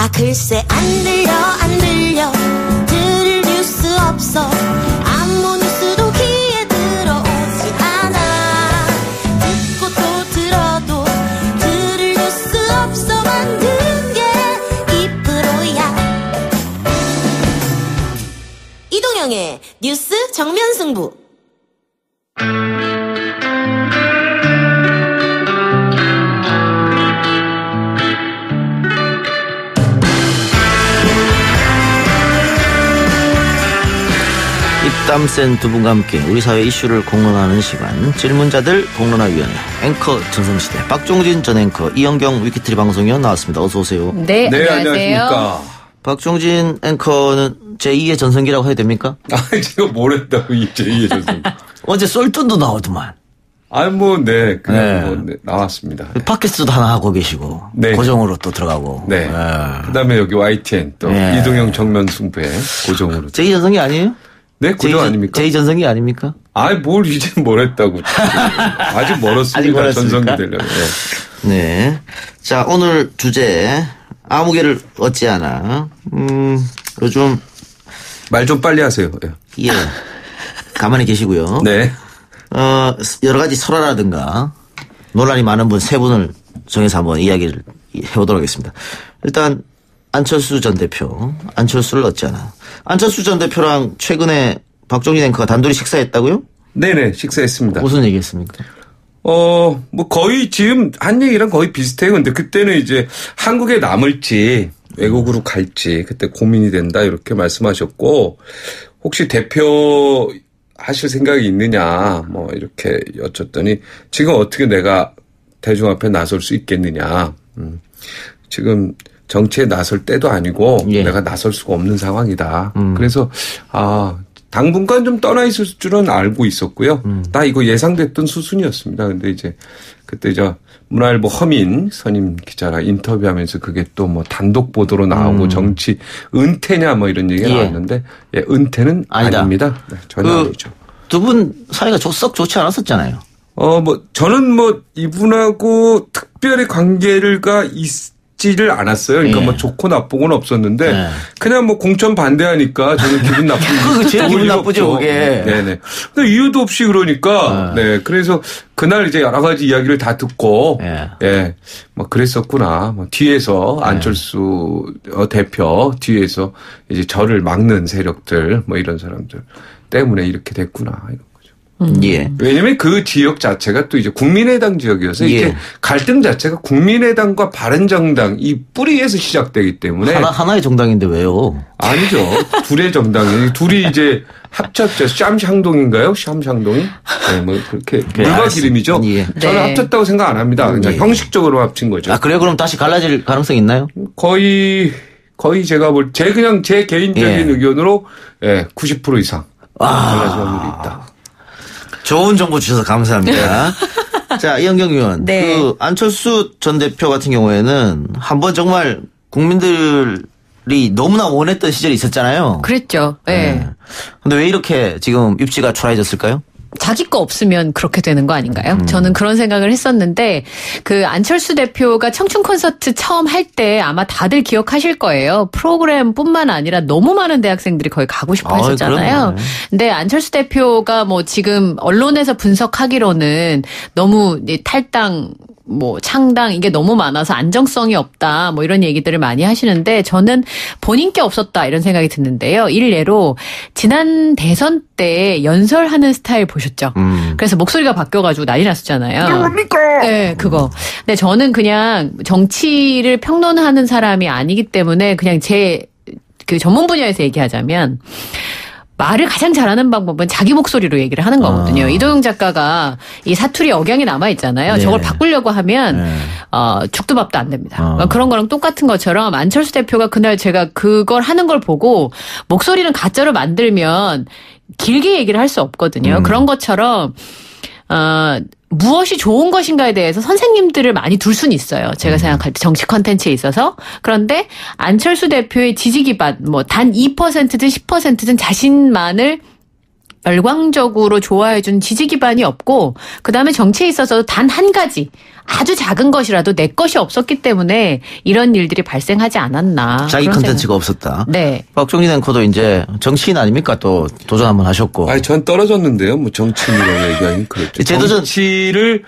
글쎄 안 들려 들을 뉴스 없어 아무 뉴스도 귀에 들어오지 않아 듣고 또 들어도 들을 뉴스 없어 만든 게 이 프로야. 이동영의 뉴스 정면 승부. 입담 센 두 분과 함께 우리 사회 이슈를 공론하는 시간 질문자들 공론화위원회 앵커 전성시대 박종진 전 앵커 이현경 위키트리 방송위원 나왔습니다. 어서 오세요. 네, 안녕하십니까. 박종진 앵커는 제2의 전성기라고 해야 됩니까? 제가 뭘 했다고 제2의 전성기. 어제 쏠돈도 나오더만. 그냥 나왔습니다. 팟캐스트도 하나 하고 계시고 네. 고정으로 또 들어가고. 네. 그다음에 여기 YTN 또 이동영 정면 승부에 고정으로. 제2 전성기 아니에요? 네, 고정 아닙니까? 제2전성기 아닙니까? 이제 뭘 했다고. 아직 멀었습니다. 아직 전성기 되려면. 네. 자, 오늘 주제, 아무개를 얻지 않아. 요즘. 말 좀 빨리 하세요. 예. 가만히 계시고요. 네. 여러 가지 설화라든가 논란이 많은 분 세 분을 정해서 한번 이야기를 해보도록 하겠습니다. 일단, 안철수 전 대표, 안철수를 얻지 않아. 안철수 전 대표랑 최근에 박종진 앵커가 단둘이 식사했다고요? 네네, 식사했습니다. 무슨 얘기했습니까? 거의 지금 한 얘기랑 거의 비슷해요. 근데 그때는 이제 한국에 남을지 외국으로 갈지 그때 고민이 된다 이렇게 말씀하셨고 혹시 대표 하실 생각이 있느냐 이렇게 여쭸더니 지금 어떻게 내가 대중 앞에 나설 수 있겠느냐. 지금 정치에 나설 때도 아니고 내가 나설 수가 없는 상황이다. 그래서 당분간 좀 떠나 있을 줄은 알고 있었고요. 나 이거 예상됐던 수순이었습니다. 근데 이제 그때 문화일보 허민 선임 기자랑 인터뷰하면서 그게 또 단독 보도로 나오고 정치 은퇴냐 이런 얘기가 나왔는데 은퇴는 아닙니다. 네, 전혀 아니죠. 두 분 사이가 썩 좋지 않았었잖아요. 저는 이분하고 특별히 관계가 있지를 않았어요. 그러니까 좋고 나쁘고는 없었는데 그냥 공천 반대하니까 저는 기분 나쁘고. 그게 제일 기분 나쁘죠, 그게. 네네. 근데 이유도 없이 그러니까 그래서 그날 이제 여러 가지 이야기를 다 듣고 그랬었구나. 뒤에서 안철수 대표 뒤에서 이제 저를 막는 세력들 이런 사람들 때문에 이렇게 됐구나. 이런 거죠. 예. 왜냐면 그 지역 자체가 또 이제 국민의당 지역이어서 이게 갈등 자체가 국민의당과 바른정당 이 뿌리에서 시작되기 때문에 하나의 정당인데 왜요? 아니죠. 둘의 정당이 둘이 이제 합쳤죠. 샴샹동인가요? 샴샹동이? 네, 그렇게 물과 기름이죠. 저는 합쳤다고 생각 안 합니다. 그냥 형식적으로 합친 거죠. 그래요? 그럼 다시 갈라질 가능성이 있나요? 거의 제가 그냥 제 개인적인 의견으로 90% 이상 갈라질 확률이 있다. 좋은 정보 주셔서 감사합니다. 자, 이현경 의원. 네. 안철수 전 대표 같은 경우에는 한번 정말 국민들이 너무나 원했던 시절이 있었잖아요. 그랬죠. 네. 근데 왜 이렇게 지금 입지가 초라해졌을까요? 자기 거 없으면 그렇게 되는 거 아닌가요? 저는 그런 생각을 했었는데 그 안철수 대표가 청춘 콘서트 처음 할 때 아마 다들 기억하실 거예요. 프로그램뿐만 아니라 너무 많은 대학생들이 거기 가고 싶어 했었잖아요. 근데 안철수 대표가 지금 언론에서 분석하기로는 너무 탈당 창당 이게 너무 많아서 안정성이 없다 이런 얘기들을 많이 하시는데 저는 본인 게 없었다 이런 생각이 드는데요. 일례로 지난 대선 때 연설하는 스타일 보셨죠? 그래서 목소리가 바뀌어가지고 난리 났었잖아요. 뭡니까? 네, 그거. 근데 저는 그냥 정치를 평론하는 사람이 아니기 때문에 그냥 제 그 전문 분야에서 얘기하자면 말을 가장 잘하는 방법은 자기 목소리로 얘기를 하는 거거든요. 이도영 작가가 이 사투리 억양이 남아있잖아요. 저걸 바꾸려고 하면 죽도 밥도 안 됩니다. 그런 거랑 똑같은 것처럼 안철수 대표가 그날 제가 그걸 하는 걸 보고 목소리는 가짜로 만들면 길게 얘기를 할 수 없거든요. 그런 것처럼 무엇이 좋은 것인가에 대해서 선생님들을 많이 둘 수는 있어요. 제가 생각할 때 정치 컨텐츠에 있어서. 그런데 안철수 대표의 지지 기반 단 2%든 10%든 자신만을 열광적으로 좋아해준 지지 기반이 없고 그다음에 정치에 있어서 단 한 가지 아주 작은 것이라도 내 것이 없었기 때문에 이런 일들이 발생하지 않았나. 자기 컨텐츠가 없었다. 네. 박종진 앵커도 이제 정치인 아닙니까? 또 도전 한번 하셨고. 아니, 전 떨어졌는데요. 뭐 정치인이라고 얘기하긴 그렇죠. 재도전. 정치를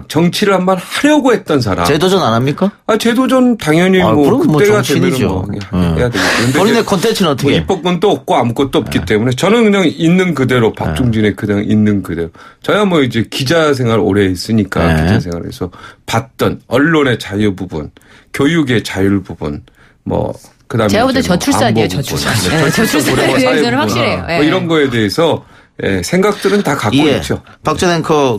정치를 한번 하려고 했던 사람. 재도전 안 합니까? 재도전 당연히 그럼 그때가 정치인이죠. 되면 해야 되겠죠. 본인의 컨텐츠는 어떻게? 입법권도 없고 아무것도 없기 때문에 저는 그냥 있는 그대로 박종진의 그냥 있는 그대로. 저야 뭐 이제 기자 생활 오래 했으니까 기자 생활에서 봤던 언론의 자유 부분, 교육의 자율 부분, 뭐 그다음에 제가 볼 때 저출산이에요. 저출산. 저출산에 대해서는 확실해요. 뭐 이런 거에 대해서 생각들은 다 갖고 있죠. 박 전 앵커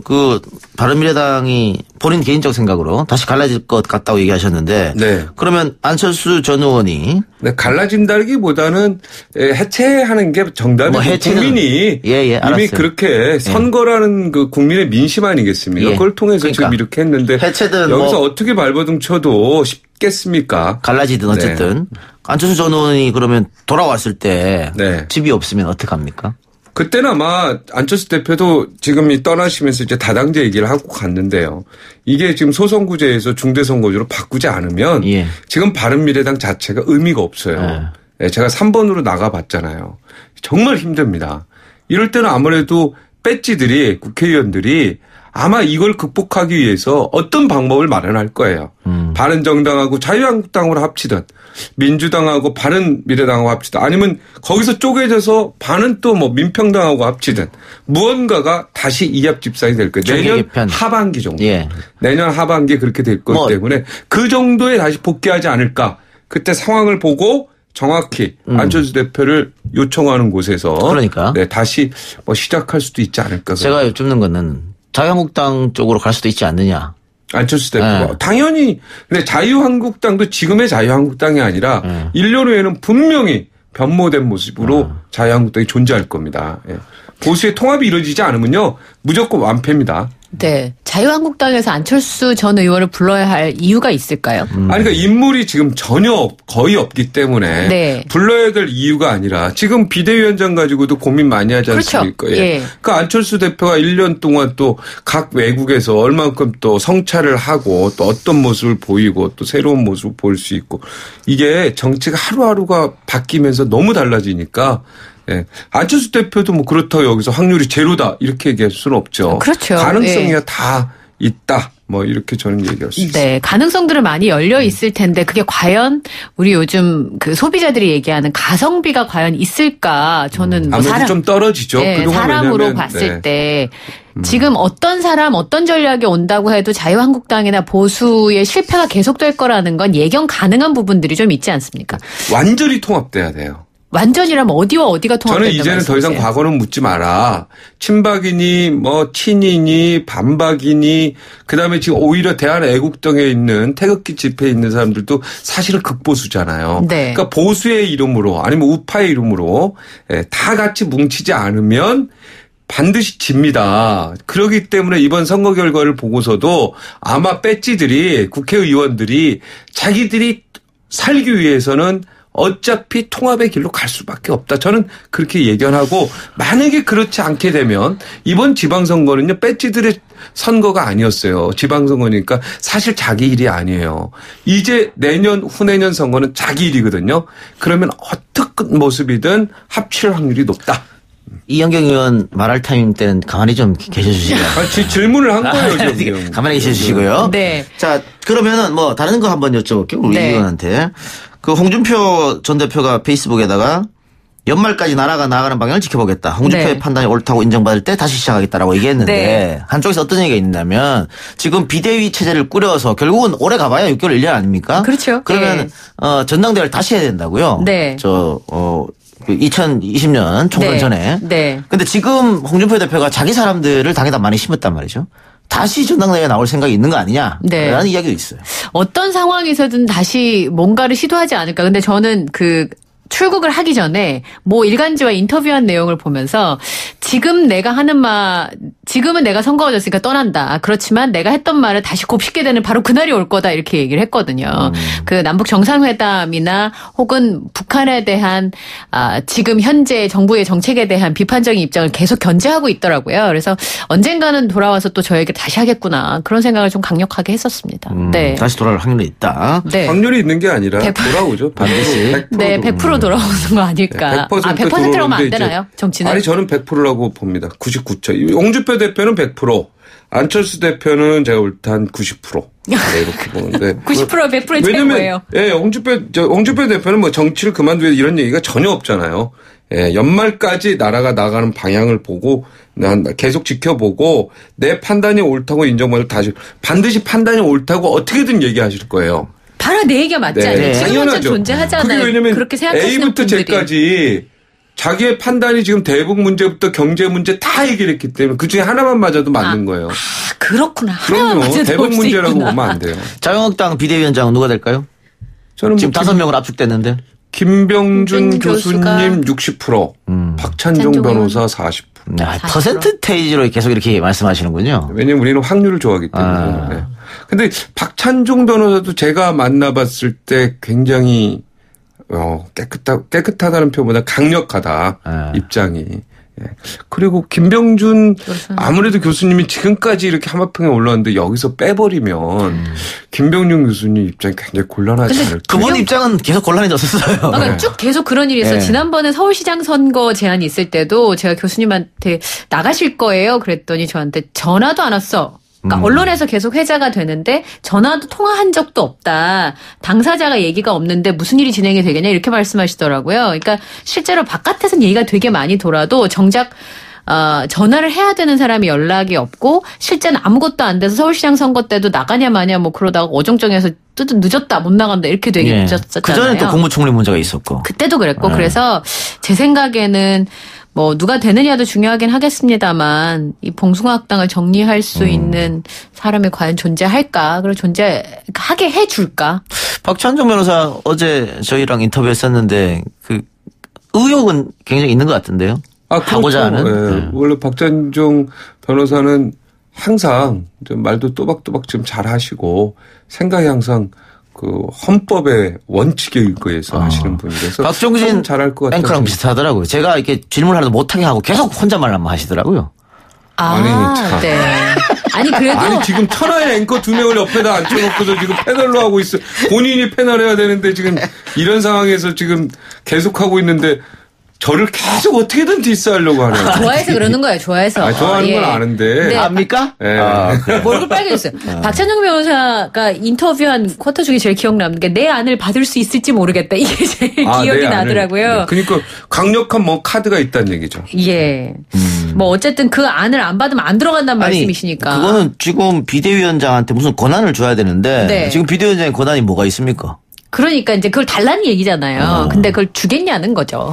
바른미래당이 본인 개인적 생각으로 다시 갈라질 것 같다고 얘기하셨는데 네. 그러면 안철수 전 의원이 갈라진다기보다는 해체하는 게 정답이고 국민이 이미 그렇게 선거라는 그 국민의 민심 아니겠습니까? 그걸 통해서 지금 이렇게 했는데 해체든 여기서 어떻게 발버둥 쳐도 쉽겠습니까? 갈라지든 어쨌든 안철수 전 의원이 그러면 돌아왔을 때 집이 없으면 어떡합니까? 그때는 아마 안철수 대표도 지금 떠나시면서 이제 다당제 얘기를 하고 갔는데요. 이게 지금 소선구제에서 중대선거제로 바꾸지 않으면 지금 바른미래당 자체가 의미가 없어요. 제가 3번으로 나가봤잖아요. 정말 힘듭니다. 이럴 때는 아무래도 배지들이 국회의원들이 아마 이걸 극복하기 위해서 어떤 방법을 마련할 거예요. 바른정당하고 자유한국당으로 합치든 민주당하고 바른미래당하고 합치든 아니면 거기서 쪼개져서 반은 또 뭐 민평당하고 합치든 무언가가 다시 이합집산이 될 거예요. 내년 하반기 정도. 내년 하반기에 그렇게 될 거기 때문에 그 정도에 다시 복귀하지 않을까. 그때 상황을 보고 정확히 안철수 대표를 요청하는 곳에서 다시 뭐 시작할 수도 있지 않을까. 제가 여쭙는 거는 자유한국당 쪽으로 갈 수도 있지 않느냐. 안철수 대표가. 당연히. 근데 자유한국당도 지금의 자유한국당이 아니라 1년 후에는 분명히 변모된 모습으로 자유한국당이 존재할 겁니다. 보수의 통합이 이루어지지 않으면요. 무조건 완패입니다. 네. 자유한국당에서 안철수 전 의원을 불러야 할 이유가 있을까요? 그러니까 인물이 지금 거의 없기 때문에 불러야 될 이유가 아니라 지금 비대위원장 가지고도 고민 많이 하지 않습니까? 그러니까 안철수 대표가 1년 동안 또 각 외국에서 얼만큼 또 성찰을 하고 또 어떤 모습을 보이고 또 새로운 모습을 볼 수 있고 이게 정치가 하루하루가 바뀌면서 너무 달라지니까 안철수 대표도 뭐 그렇다고 여기서 확률이 제로다 이렇게 얘기할 수는 없죠. 그렇죠. 가능성이 다 있다. 뭐 이렇게 저는 얘기할 수 있습니다. 네, 가능성들은 많이 열려 있을 텐데 그게 과연 우리 요즘 그 소비자들이 얘기하는 가성비가 과연 있을까? 저는 뭐 아무래도 좀 떨어지죠. 그동안 사람으로 봤을 때 지금 어떤 사람 어떤 전략이 온다고 해도 자유한국당이나 보수의 실패가 계속될 거라는 건 예견 가능한 부분들이 좀 있지 않습니까? 완전히 통합돼야 돼요. 완전이라면 어디와 어디가 통합된다 저는 이제는 더 이상 과거는 묻지 마라. 친박이니 뭐 친이니 반박이니 그다음에 지금 오히려 대한애국당에 있는 태극기 집회에 있는 사람들도 사실은 극보수잖아요. 그러니까 보수의 이름으로 아니면 우파의 이름으로 다 같이 뭉치지 않으면 반드시 집니다. 그렇기 때문에 이번 선거 결과를 보고서도 아마 배지들이 국회의원들이 자기들이 살기 위해서는 어차피 통합의 길로 갈 수밖에 없다. 저는 그렇게 예견하고 만약에 그렇지 않게 되면 이번 지방선거는요. 배지들의 선거가 아니었어요. 지방선거니까 사실 자기 일이 아니에요. 이제 내년 후내년 선거는 자기 일이거든요. 그러면 어떤 모습이든 합칠 확률이 높다. 이현경 의원 말할 타임 때는 가만히 좀 계셔주시고요. 질문을 한 거예요. 지금. 가만히 계셔주시고요. 자 그러면은 뭐 다른 거 한번 여쭤볼게요. 우리 의원한테. 그 홍준표 전 대표가 페이스북에다가 연말까지 나라가 나아가는 방향을 지켜보겠다. 홍준표의 판단이 옳다고 인정받을 때 다시 시작하겠다라고 얘기했는데 한쪽에서 어떤 얘기가 있냐면 지금 비대위 체제를 꾸려서 결국은 오래 가봐야 6개월 1년 아닙니까? 그렇죠. 그러면 전당대회를 다시 해야 된다고요. 2020년 총선 전에. 근데 지금 홍준표 대표가 자기 사람들을 당에다 많이 심었단 말이죠. 다시 전당대회에 나올 생각이 있는 거 아니냐? 라는 이야기도 있어요. 어떤 상황에서든 다시 뭔가를 시도하지 않을까. 근데 저는 출국을 하기 전에 뭐 일간지와 인터뷰한 내용을 보면서 지금은 내가 선거가 졌으니까 떠난다. 그렇지만 내가 했던 말을 다시 곱씹게 되는 바로 그날이 올 거다 이렇게 얘기를 했거든요. 그 남북 정상회담이나 혹은 북한에 대한 지금 현재 정부의 정책에 대한 비판적인 입장을 계속 견제하고 있더라고요. 그래서 언젠가는 돌아와서 또 저에게 다시 하겠구나 그런 생각을 좀 강력하게 했었습니다. 네. 다시 돌아올 확률이 있다. 네. 확률이 있는 게 아니라 100%. 돌아오죠. 반드시. 네, 100% 돌아오는 거 아닐까. 100%라면 안 되나요? 정치는? 아니 저는 100%라고 봅니다. 99점. 홍준표 대표는 100%. 안철수 대표는 제가 볼 때 한 90%. 네, 이렇게 보는데. 90% 100%의 왜냐면, 예, 홍준표 대표는 뭐 정치를 그만두야 이런 얘기가 전혀 없잖아요. 예, 연말까지 나라가 나가는 방향을 보고, 난 계속 지켜보고, 내 판단이 옳다고 인정받을 반드시 판단이 옳다고 어떻게든 얘기하실 거예요. 바로 내 얘기가 맞지 않아요? 네, 지금 현재 존재하잖아요. 그게 왜냐면 그렇게 생각하시는 A부터 분들이. Z까지 자기의 판단이 지금 대북 문제부터 경제 문제 다 얘기를 했기 때문에 그중에 하나만 맞아도 맞는 거예요. 그렇구나. 하나만 그럼요. 맞아도 대북 올 수 문제라고 있구나. 보면 안 돼요. 자유한국당 비대위원장은 누가 될까요? 저는 지금 5명을 압축됐는데. 김병준 교수가 교수님 60%, 박찬종 변호사 40%. 네, 퍼센트테이지로 계속 이렇게 말씀하시는군요. 왜냐면 우리는 확률을 좋아하기 때문에. 네. 근데 박찬종 변호사도 제가 만나봤을 때 굉장히 깨끗하다는 표현보다 강력하다. 입장이. 예. 그리고 김병준 아무래도 교수님이 지금까지 이렇게 하마평에 올라왔는데 여기서 빼버리면 김병준 교수님 입장이 굉장히 곤란하지 않을까. 그분 입장은 계속 곤란해졌었어요. 그러니까 네. 쭉 계속 그런 일이 있어요. 네. 지난번에 서울시장 선거 제안이 있을 때도 제가 교수님한테 나가실 거예요. 그랬더니 저한테 전화도 안 왔어. 그러니까 언론에서 계속 회자가 되는데 전화도 통화한 적도 없다. 당사자가 얘기가 없는데 무슨 일이 진행이 되겠냐 이렇게 말씀하시더라고요. 그러니까 실제로 바깥에서는 얘기가 되게 많이 돌아도 정작 전화를 해야 되는 사람이 연락이 없고 실제는 아무것도 안 돼서 서울시장 선거 때도 나가냐 마냐 뭐 그러다가 어정쩡해서 늦었다 못 나간다 이렇게 되게 늦었잖아요. 그전에 또 국무총리 문제가 있었고. 그때도 그랬고 그래서 제 생각에는 뭐 누가 되느냐도 중요하긴 하겠습니다만 이 봉숭아학당을 정리할 수 있는 사람이 과연 존재할까? 그리고 존재하게 해줄까? 박찬종 변호사 어제 저희랑 인터뷰했었는데 그 의욕은 굉장히 있는 것 같은데요. 하고자 하는. 네. 원래 박찬종 변호사는 항상 좀 말도 또박또박 좀 잘하시고 생각이 항상 그 헌법의 원칙에 의거해서 하시는 분이라서 박종진 잘할 것 같아요. 앵커랑 비슷하더라고요. 제가 이렇게 질문을 하나도 못하게 하고 계속 혼자말만 하시더라고요. 아니, 참. 네. 아니 그래도 아니 지금 천하의 앵커 2명을 옆에다 앉혀놓고서 지금 패널로 하고 있어. 본인이 패널해야 되는데 지금 이런 상황에서 지금 계속하고 있는데 저를 계속 어떻게든 디스하려고 하네요. 좋아해서 그러는 거예요. 좋아해서. 좋아하는 건 아는데. 네. 압니까? 네. 얼굴 빨개졌어요. 박찬종 변호사가 인터뷰한 쿼터 중에 제일 기억 남는 게 내 안을 받을 수 있을지 모르겠다. 이게 제일 기억이 나더라고요. 네. 그러니까 강력한 뭐 카드가 있다는 얘기죠. 예. 뭐 어쨌든 그 안을 안 받으면 안 들어간다는 말씀이시니까. 그거는 지금 비대위원장한테 무슨 권한을 줘야 되는데 네. 지금 비대위원장의 권한이 뭐가 있습니까? 그러니까 이제 그걸 달라는 얘기잖아요. 근데 그걸 주겠냐는 거죠.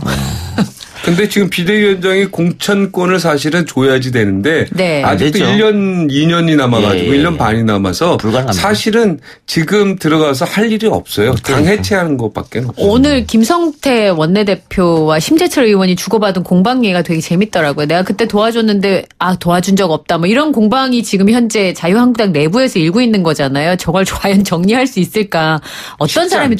근데 지금 비대위원장이 공천권을 사실은 줘야지 되는데 네. 아직도 되죠. 1년, 2년이 남아가지고 예. 1년 반이 남아서 불가능합니다. 사실은 지금 들어가서 할 일이 없어요. 당 해체하는 것밖에 없어요. 오늘 김성태 원내대표와 심재철 의원이 주고받은 공방 얘기가 되게 재밌더라고요. 내가 그때 도와줬는데 도와준 적 없다. 뭐 이런 공방이 지금 현재 자유한국당 내부에서 일고 있는 거잖아요. 저걸 과연 정리할 수 있을까? 어떤 사람이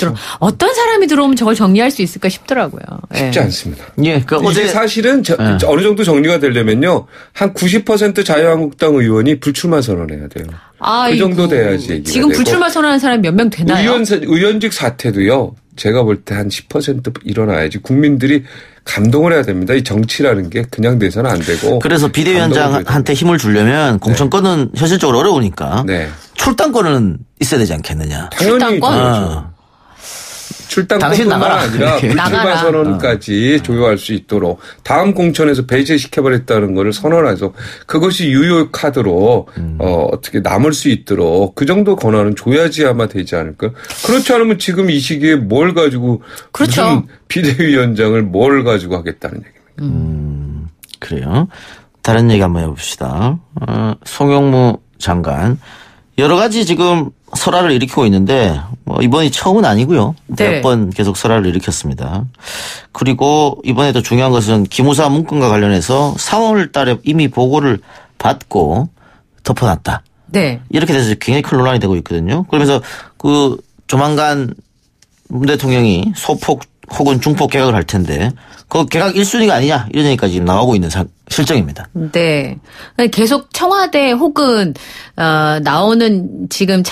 들어오면 저걸 정리할 수 있을까 싶더라고요. 쉽지 않습니다. 예. 이게 어제 사실은 어느 정도 정리가 되려면요. 한 90% 자유한국당 의원이 불출마 선언해야 돼요. 그 정도 돼야지 얘기가 지금 되고. 불출마 선언하는 사람이 몇 명 되나요? 의원직 사퇴도요. 제가 볼 때 한 10% 일어나야지 국민들이 감동을 해야 됩니다. 이 정치라는 게 그냥 돼서는 안 되고. 그래서 비대위원장한테 힘을 주려면 공천권은 현실적으로 어려우니까 네. 출당권은 있어야 되지 않겠느냐. 당연히 출당권? 당신 출당권뿐만 나가라. 아니라 이렇게. 불출마 나가라. 선언까지 조여할 수 있도록 다음 공천에서 배제시켜버렸다는 거를 선언해서 그것이 유효 카드로 어떻게 남을 수 있도록 그 정도 권한은 줘야지 아마 되지 않을까. 그렇지 않으면 지금 이 시기에 뭘 가지고 그렇죠. 무슨 비대위원장을 뭘 가지고 하겠다는 얘기입니다. 그래요. 다른 얘기 한번 해봅시다. 송영무 장관. 여러 가지 지금 설화를 일으키고 있는데 뭐 이번이 처음은 아니고요. 네. 몇 번 계속 설화를 일으켰습니다. 그리고 이번에도 중요한 것은 기무사 문건과 관련해서 3월 달에 이미 보고를 받고 덮어놨다. 네. 이렇게 돼서 굉장히 큰 논란이 되고 있거든요. 그러면서 그 조만간 문 대통령이 소폭 혹은 중폭 개각을 할 텐데 그 개각 1순위가 아니냐 이런 얘기까지 지금 나오고 있는 실정입니다. 네. 계속 청와대 혹은 나오는 지금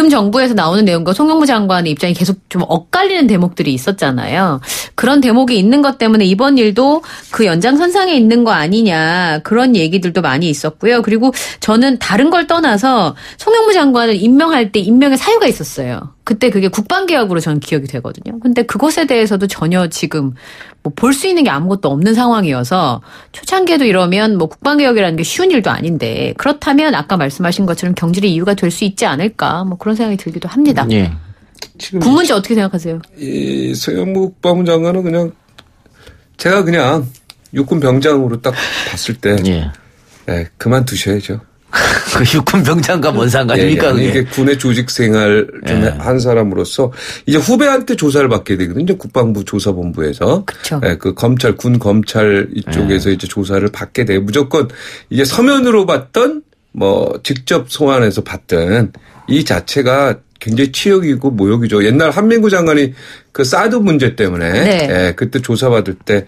정부에서 나오는 내용과 송영무 장관의 입장이 계속 좀 엇갈리는 대목들이 있었잖아요. 그런 대목이 있는 것 때문에 이번 일도 그 연장선상에 있는 거 아니냐 그런 얘기들도 많이 있었고요. 그리고 저는 다른 걸 떠나서 송영무 장관을 임명할 때 임명의 사유가 있었어요. 그때 그게 국방개혁으로 저는 기억이 되거든요. 근데 그것에 대해서도 전혀 지금 뭐 볼 수 있는 게 아무것도 없는 상황이어서 초창기에도 이러면 뭐 국방개혁이라는 게 쉬운 일도 아닌데 그렇다면 아까 말씀하신 것처럼 경질의 이유가 될 수 있지 않을까 뭐 그런 생각이 들기도 합니다. 예. 지금 국문지 어떻게 생각하세요? 이 송영무 국방부 장관은 그냥 제가 그냥 육군 병장으로 딱 봤을 때 예. 네, 그만두셔야죠. 그 육군 병장과 뭔 상관입니까? 예, 이게 군의 조직 생활 좀 한 사람으로서 이제 후배한테 조사를 받게 되거든요. 국방부 조사본부에서. 그렇죠. 예, 그 검찰 군 검찰 이쪽에서 이제 조사를 받게 돼. 무조건 이게 서면으로 받던 뭐 직접 소환해서 받던 이 자체가 굉장히 치욕이고 모욕이죠. 옛날 한민구 장관이 그 사드 문제 때문에 네. 예, 그때 조사받을 때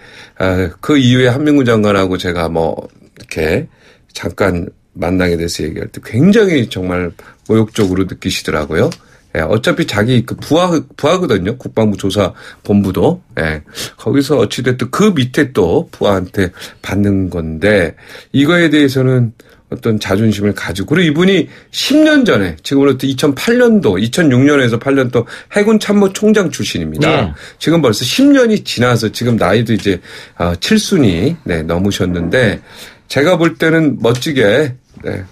그 이후에 한민구 장관하고 제가 뭐 이렇게 잠깐 만나게 돼서 얘기할 때 굉장히 정말 모욕적으로 느끼시더라고요. 예, 어차피 자기 그 부하거든요. 국방부 조사본부도. 예, 거기서 어찌됐든 그 밑에 또 부하한테 받는 건데 이거에 대해서는 어떤 자존심을 가지고 그리고 이분이 10년 전에 지금으로부터 2008년도 2006년에서 8년도 해군 참모총장 출신입니다. 네. 지금 벌써 10년이 지나서 지금 나이도 이제 7순이 네, 넘으셨는데 제가 볼 때는 멋지게 네.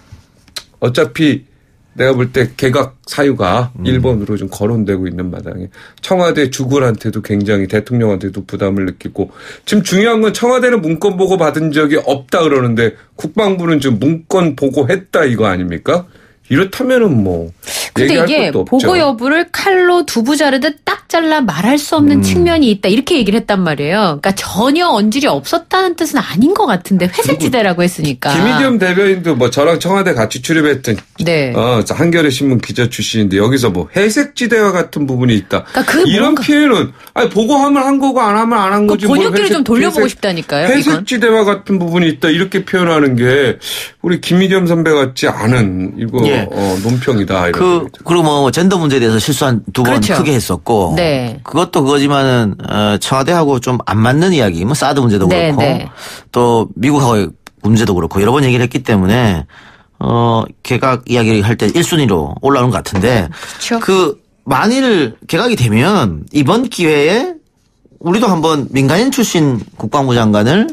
어차피 내가 볼 때 개각 사유가 일본으로 좀 거론되고 있는 마당에 청와대 주군한테도 굉장히 대통령한테도 부담을 느끼고 지금 중요한 건 청와대는 문건 보고 받은 적이 없다 그러는데 국방부는 지금 문건 보고했다 이거 아닙니까? 이렇다면은 뭐 근데 얘기할 이게 것도 없죠. 보고 여부를 칼로 두부 자르듯 딱 잘라 말할 수 없는 측면이 있다 이렇게 얘기를 했단 말이에요. 그러니까 전혀 언질이 없었다는 뜻은 아닌 것 같은데 회색지대라고 했으니까. 김의겸 대변인도 뭐 저랑 청와대 같이 출입했던 네. 한겨레 신문 기자 출신인데 여기서 뭐 회색지대와 같은 부분이 있다. 그러니까 그 이런 뭔가 표현은 아니 보고하면 한 거고 안 하면 안 한 거지. 그 번역기를 좀 돌려보고 싶다니까요. 이건. 회색지대와 같은 부분이 있다 이렇게 표현하는 게 우리 김의겸 선배 같지 않은 이거 예. 논평이다. 이런 그리고 뭐 젠더 문제에 대해서 실수한 두 번 그렇죠. 크게 했었고. 네. 그것도 그거지만은 청와대하고 좀 안 맞는 이야기, 뭐 사드 문제도 네, 그렇고 네. 또 미국하고의 문제도 그렇고 여러 번 얘기를 했기 때문에 개각 이야기를 할 때 1순위로 올라오는 것 같은데 그렇죠. 그 만일 개각이 되면 이번 기회에 우리도 한번 민간인 출신 국방부 장관을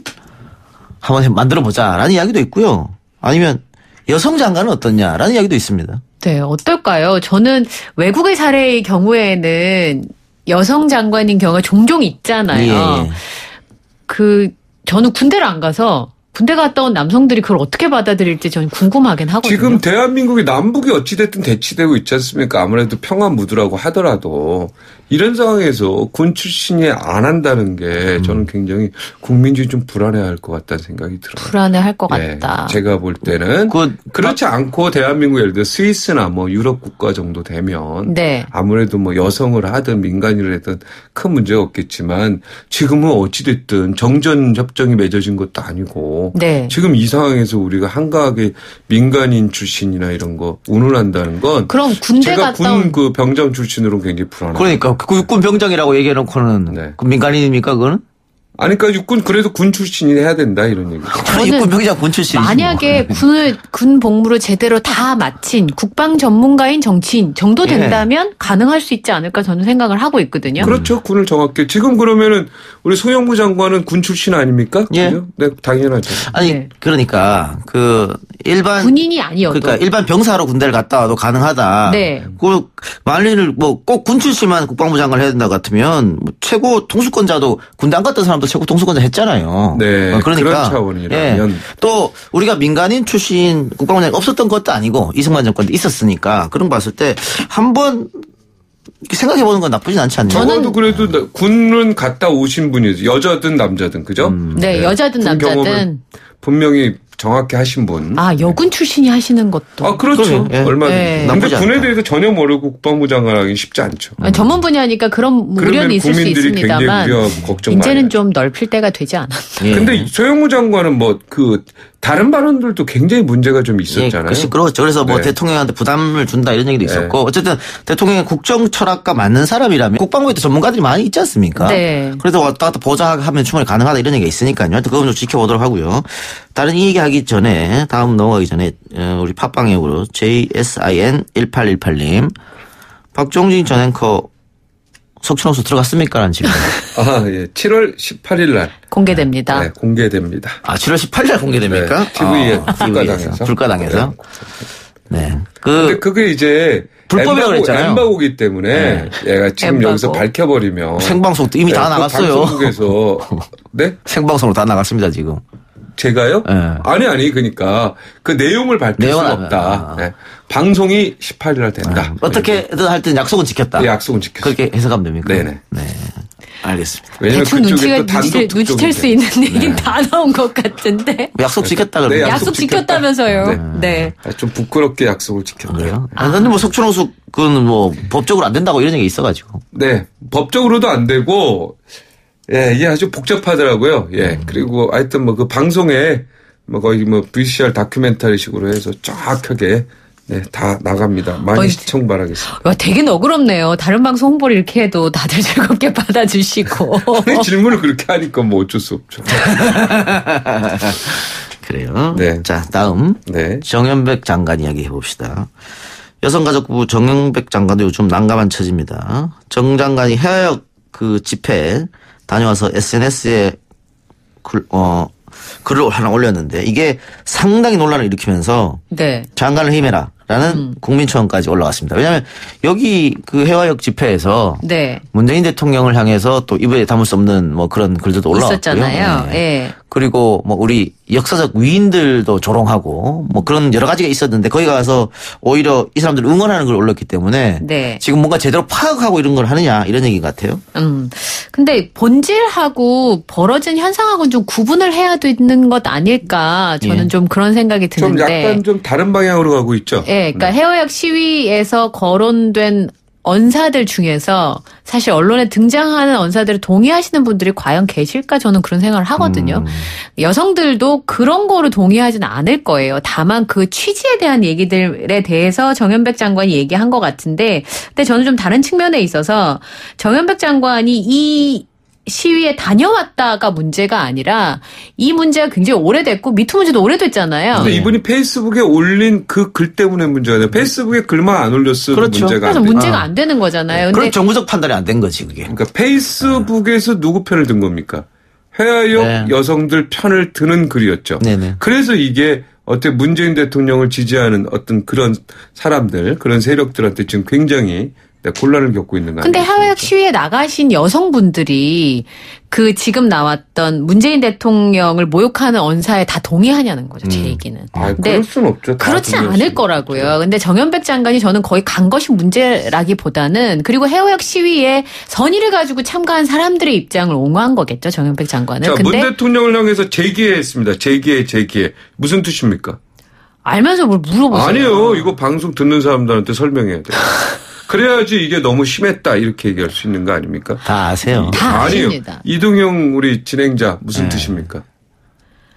한번 만들어 보자라는 이야기도 있고요. 아니면 여성 장관은 어떻냐라는 이야기도 있습니다. 네, 어떨까요? 저는 외국의 사례의 경우에는 여성 장관인 경우가 종종 있잖아요. 예. 저는 군대를 안 가서 군대 갔다 온 남성들이 그걸 어떻게 받아들일지 저는 궁금하긴 하거든요. 지금 대한민국이 남북이 어찌됐든 대치되고 있지 않습니까? 아무래도 평화 무드라고 하더라도 이런 상황에서 군 출신이 안 한다는 게 저는 굉장히 국민들이 좀 불안해할 것 같다는 생각이 들어요. 불안해할 것 예, 같다. 제가 볼 때는 그렇지 않고 대한민국 예를 들어 스위스나 뭐 유럽 국가 정도 되면 네. 아무래도 뭐 여성을 하든 민간인을 하든 큰 문제가 없겠지만 지금은 어찌됐든 정전 협정이 맺어진 것도 아니고 네. 지금 이 상황에서 우리가 한가하게 민간인 출신이나 이런 거 운운한다는 건 그럼 군대 제가 갔다 온 군 그 병장 출신으로 굉장히 불안해요. 그러니까 그 육군 병장이라고 얘기해놓고는 네. 그 민간인입니까 그거는? 아니 그러니까 육군 그래도 군 출신이 해야 된다 이런 얘기죠. 저는 육군 병장 군 출신이지. 만약에 군 복무를 제대로 다 마친 국방 전문가인 정치인 정도 된다면 가능할 수 있지 않을까 저는 생각을 하고 있거든요. 그렇죠. 군을 정확히. 지금 그러면은 우리 송영무 장관은 군 출신 아닙니까? 예. 그죠? 네, 당연하죠. 아니 네. 그러니까 일반 군인이 아니어도. 그러니까 일반 병사로 군대를 갔다 와도 가능하다. 네. 그 만일을 뭐 꼭 군 출신만 국방부 장관을 해야 된다 같으면 뭐 최고 통수권자도 군대 안 갔던 사람도 최고 통수권자 했잖아요. 네. 그러니까 그런 차원이라면. 예. 또 우리가 민간인 출신 국방부 장관 없었던 것도 아니고 이승만 정권도 있었으니까 그런 거 봤을 때 한번 생각해보는 건 나쁘진 않지 않나요? 저도 그래도 군은 갔다 오신 분이죠. 여자든 남자든 그죠? 네, 여자든 군 경험을 남자든. 분명히 정확히 하신 분. 아, 여군 출신이 하시는 것도. 아, 그렇죠. 그러네. 예. 얼마든지. 네. 근데 나쁘지 군에 않다. 대해서 전혀 모르고 국방부 장관하기 쉽지 않죠. 아니, 전문 분야니까 그런 우려는 그러면 있을 수 국민들이 굉장히 있습니다만 우려하고 걱정 많이 이제는 하죠. 좀 넓힐 때가 되지 않았나. 예. 근데 소영무 장관은 뭐 다른 발언들도 굉장히 문제가 좀 있었잖아요. 예, 시끄러웠죠. 그래서 뭐 네. 대통령한테 부담을 준다 이런 얘기도 있었고 어쨌든 대통령의 국정 철학과 맞는 사람이라면 국방부에도 전문가들이 많이 있지 않습니까? 네. 그래서 왔다 갔다 보좌하면 충분히 가능하다 이런 얘기가 있으니까요. 그건 좀 지켜보도록 하고요. 다른 이 얘기하기 전에 다음 넘어가기 전에 우리 팟빵역으로 JSIN1818님 박종진 전 앵커 석촌호수 들어갔습니까? 라는 질문. 아, 예. 7월 18일 날 공개됩니다. 네, 공개됩니다. 아 7월 18일 날 공개됩니까? 네, TV에 불가당에서. 불가당에서. 네. 근데 그게 이제 불법이라고 그랬잖아요. 엠바고기 때문에 얘가 지금 엠바고. 여기서 밝혀버리면 생방송도 이미 다 그 나갔어요. 방송국에서 네? 생방송으로 다 나갔습니다 지금. 제가요? 네. 아니 그러니까 그 내용을 밝힐 내용은 수는 안- 없다. 아. 네. 방송이 18일 날 된다. 어떻게든 할 땐 약속은 지켰다. 네, 약속은 지켰어요. 그렇게 해석하면 됩니까? 네네. 네. 알겠습니다. 왜냐면 대충 그쪽에 또 눈치가 단독 눈치챌 수 특종인데. 있는 얘기는 다 나온 것 같은데. 약속 지켰다 그러면. 네, 약속 지켰다면서요. 네. 아, 좀 부끄럽게 약속을 지켰네요. 그래요? 근데 뭐 석촌호수 그건 뭐 법적으로 안 된다고 이런 얘기 있어가지고. 네, 법적으로도 안 되고, 예, 이게 아주 복잡하더라고요. 예, 그리고 하여튼 뭐 그 방송에 뭐 거의 뭐 VCR 다큐멘터리식으로 해서 쫙하게 네, 다 나갑니다. 많이 어이, 시청 바라겠습니다. 와, 되게 너그럽네요. 다른 방송 홍보를 이렇게 해도 다들 즐겁게 받아주시고. 아니, 질문을 그렇게 하니까 뭐 어쩔 수 없죠. 그래요. 네. 자, 다음. 네. 정연백 장관 이야기 해봅시다. 여성가족부 정연백 장관도 요즘 난감한 처지입니다. 정 장관이 해외역 그 집회 다녀와서 SNS에 글을 하나 올렸는데 이게 상당히 논란을 일으키면서 네. 장관을 힘해라 라는 국민청원까지 올라왔습니다. 왜냐하면 여기 그 해외역 집회에서 네. 문재인 대통령을 향해서 또 입에 담을 수 없는 뭐 그런 글들도 올라왔고요. 있었잖아요. 네. 예. 그리고 뭐 우리 역사적 위인들도 조롱하고 뭐 그런 여러 가지가 있었는데 거기 가서 오히려 이 사람들 응원하는 걸 올렸기 때문에 네. 지금 뭔가 제대로 파악하고 이런 걸 하느냐 이런 얘기 같아요. 근데 본질하고 벌어진 현상하고는 좀 구분을 해야 되는 것 아닐까 저는 예. 좀 그런 생각이 좀 드는데. 약간 좀 다른 방향으로 가고 있죠. 예, 그러니까 해외역 시위에서 거론된 언사들 중에서 사실 언론에 등장하는 언사들을 동의하시는 분들이 과연 계실까 저는 그런 생각을 하거든요. 여성들도 그런 거를 동의하지는 않을 거예요. 다만 그 취지에 대한 얘기들에 대해서 정연백 장관이 얘기한 것 같은데 근데 저는 좀 다른 측면에 있어서 정연백 장관이 이 시위에 다녀왔다가 문제가 아니라 이 문제가 굉장히 오래됐고 미투 문제도 오래됐잖아요. 근데 이분이 페이스북에 올린 그 글 때문에 문제가 아니라 페이스북에 글만 안 올렸으면 그렇죠. 문제가 그래서 안 돼요. 문제가 안 되는 거잖아요. 근데 그런 정부적 판단이 안 된 거지 그게. 그러니까 페이스북에서 누구 편을 든 겁니까? 해외역 네. 여성들 편을 드는 글이었죠. 네네. 그래서 이게 어떻게 문재인 대통령을 지지하는 어떤 그런 사람들, 그런 세력들한테 지금 굉장히 곤란을 겪고 있는 거 아니에요? 근데 해외역 시위에 나가신 여성분들이 그 지금 나왔던 문재인 대통령을 모욕하는 언사에 다 동의하냐는 거죠, 제 얘기는. 아, 근데 그럴 수는 없죠. 다 그렇지 동의할 않을 수는 거라고요. 없죠. 근데 정연백 장관이 저는 거의 간 것이 문제라기보다는 그리고 해외역 시위에 선의를 가지고 참가한 사람들의 입장을 옹호한 거겠죠, 정연백 장관은. 자, 문 근데 대통령을 향해서 재기했습니다. 재기해. 무슨 뜻입니까? 알면서 뭘 물어보세요. 아니에요. 이거 방송 듣는 사람들한테 설명해야 돼요. 그래야지 이게 너무 심했다 이렇게 얘기할 수 있는 거 아닙니까? 다 아세요. 다 아니에요. 아십니다. 이동형 우리 진행자 무슨 네. 뜻입니까?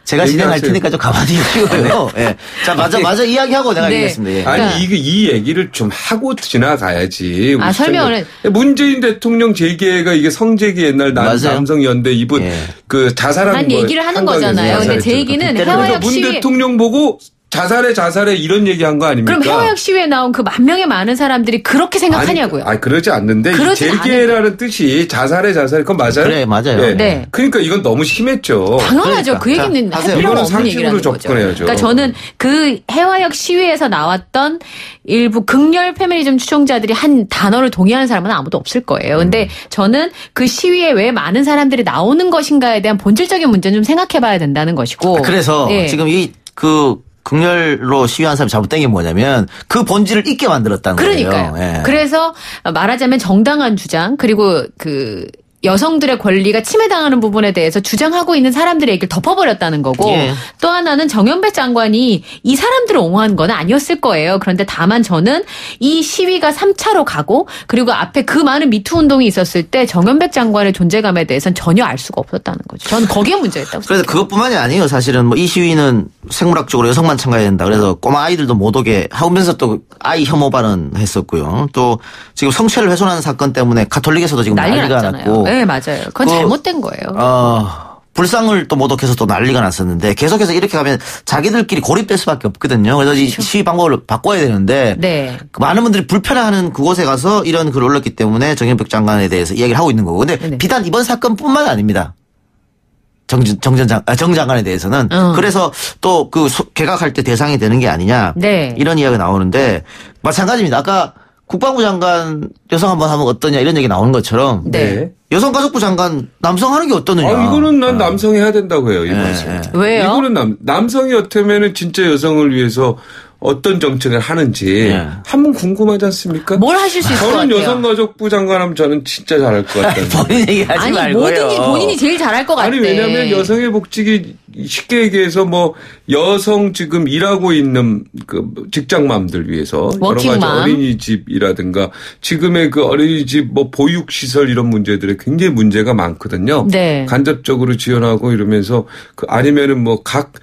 제가 진행할 얘기하세요. 테니까 좀 가만히 계시고요. 예. 자, 맞아 이야기하고 내가 네. 얘기했습니다. 예. 아니 그러니까. 이 얘기를 좀 하고 지나가야지. 우리 설명을 시청자. 문재인 대통령 재계가 이게 성재기 옛날 맞아요. 남성연대 이분 예. 그 자살한 한 거 얘기를 하는 한강에서 거잖아요. 근데 자살했죠. 제 얘기는 그때는 해외역 그러니까 문 시위 대통령 보고 자살해 이런 얘기한 거 아닙니까? 그럼 해화역 시위에 나온 그 10,000명의 많은 사람들이 그렇게 생각하냐고요. 아니 그러지 않는데 이 재계라는 뜻이 자살해 그건 맞아요? 그래 맞아요. 네. 네. 그러니까 이건 너무 심했죠. 당연하죠. 그러니까. 그 얘기는 할 필요가 이거는 없는 얘기라는 상식으로 거죠. 접근해야죠. 그러니까 저는 그 해화역 시위에서 나왔던 일부 극렬 페미니즘 추종자들이 한 단어를 동의하는 사람은 아무도 없을 거예요. 근데 저는 그 시위에 왜 많은 사람들이 나오는 것인가에 대한 본질적인 문제는 좀 생각해봐야 된다는 것이고. 그래서 예. 지금 극렬로 시위한 사람이 잘못된 게 뭐냐면 그 본질을 잊게 만들었다는 그러니까요. 거예요. 예. 그래서 말하자면 정당한 주장 그리고 그 여성들의 권리가 침해당하는 부분에 대해서 주장하고 있는 사람들의 얘기를 덮어버렸다는 거고 예. 또 하나는 정연백 장관이 이 사람들을 옹호한 건 아니었을 거예요. 그런데 다만 저는 이 시위가 3차로 가고 그리고 앞에 그 많은 미투 운동이 있었을 때 정연백 장관의 존재감에 대해서는 전혀 알 수가 없었다는 거죠. 저는 거기에 문제였다고 그래서 생각해요. 그것뿐만이 아니에요. 사실은 뭐 이 시위는 생물학적으로 여성만 참가해야 된다. 그래서 꼬마 아이들도 못 오게 하면서 또 아이 혐오 발언했었고요. 또 지금 성체를 훼손하는 사건 때문에 가톨릭에서도 지금 난리가 났잖아요. 났고. 네, 맞아요. 그건 잘못된 거예요. 불상을 또 모독해서 또 난리가 났었는데 계속해서 이렇게 가면 자기들끼리 고립될 수밖에 없거든요. 그래서 이 시위 방법을 바꿔야 되는데 네. 많은 분들이 불편해하는 그곳에 가서 이런 글을 올렸기 때문에 정연백 장관에 대해서 이야기를 하고 있는 거고. 근데 네. 비단 이번 사건뿐만 아닙니다. 정 장관에 대해서는. 그래서 또 그 개각할 때 대상이 되는 게 아니냐. 네. 이런 이야기가 나오는데 마찬가지입니다. 아까 국방부 장관 여성 한번 하면 어떠냐 이런 얘기 나오는 것처럼. 네. 여성가족부 장관 남성 하는 게 어떠느냐. 이거는 난 남성이 해야 된다고 해요. 이것은. 왜요? 이거는 남성이었다면은 진짜 여성을 위해서 어떤 정책을 하는지 한번 궁금하지 않습니까? 뭘 하실 수 있을 것 저는 같아요? 여성가족부 장관하면 저는 진짜 잘할 것 같다는. 본인 얘기하지 아니 말고요. 뭐든지 본인이 제일 잘할 것 같아. 아니 왜냐하면 여성의 복직이 쉽게 얘기해서 뭐 여성 지금 일하고 있는 그 직장맘들 위해서 여러 가지 워킹맘. 어린이집이라든가 지금의 그 어린이집 뭐 보육시설 이런 문제들에 굉장히 문제가 많거든요. 네. 간접적으로 지원하고 이러면서 그 아니면은 뭐 각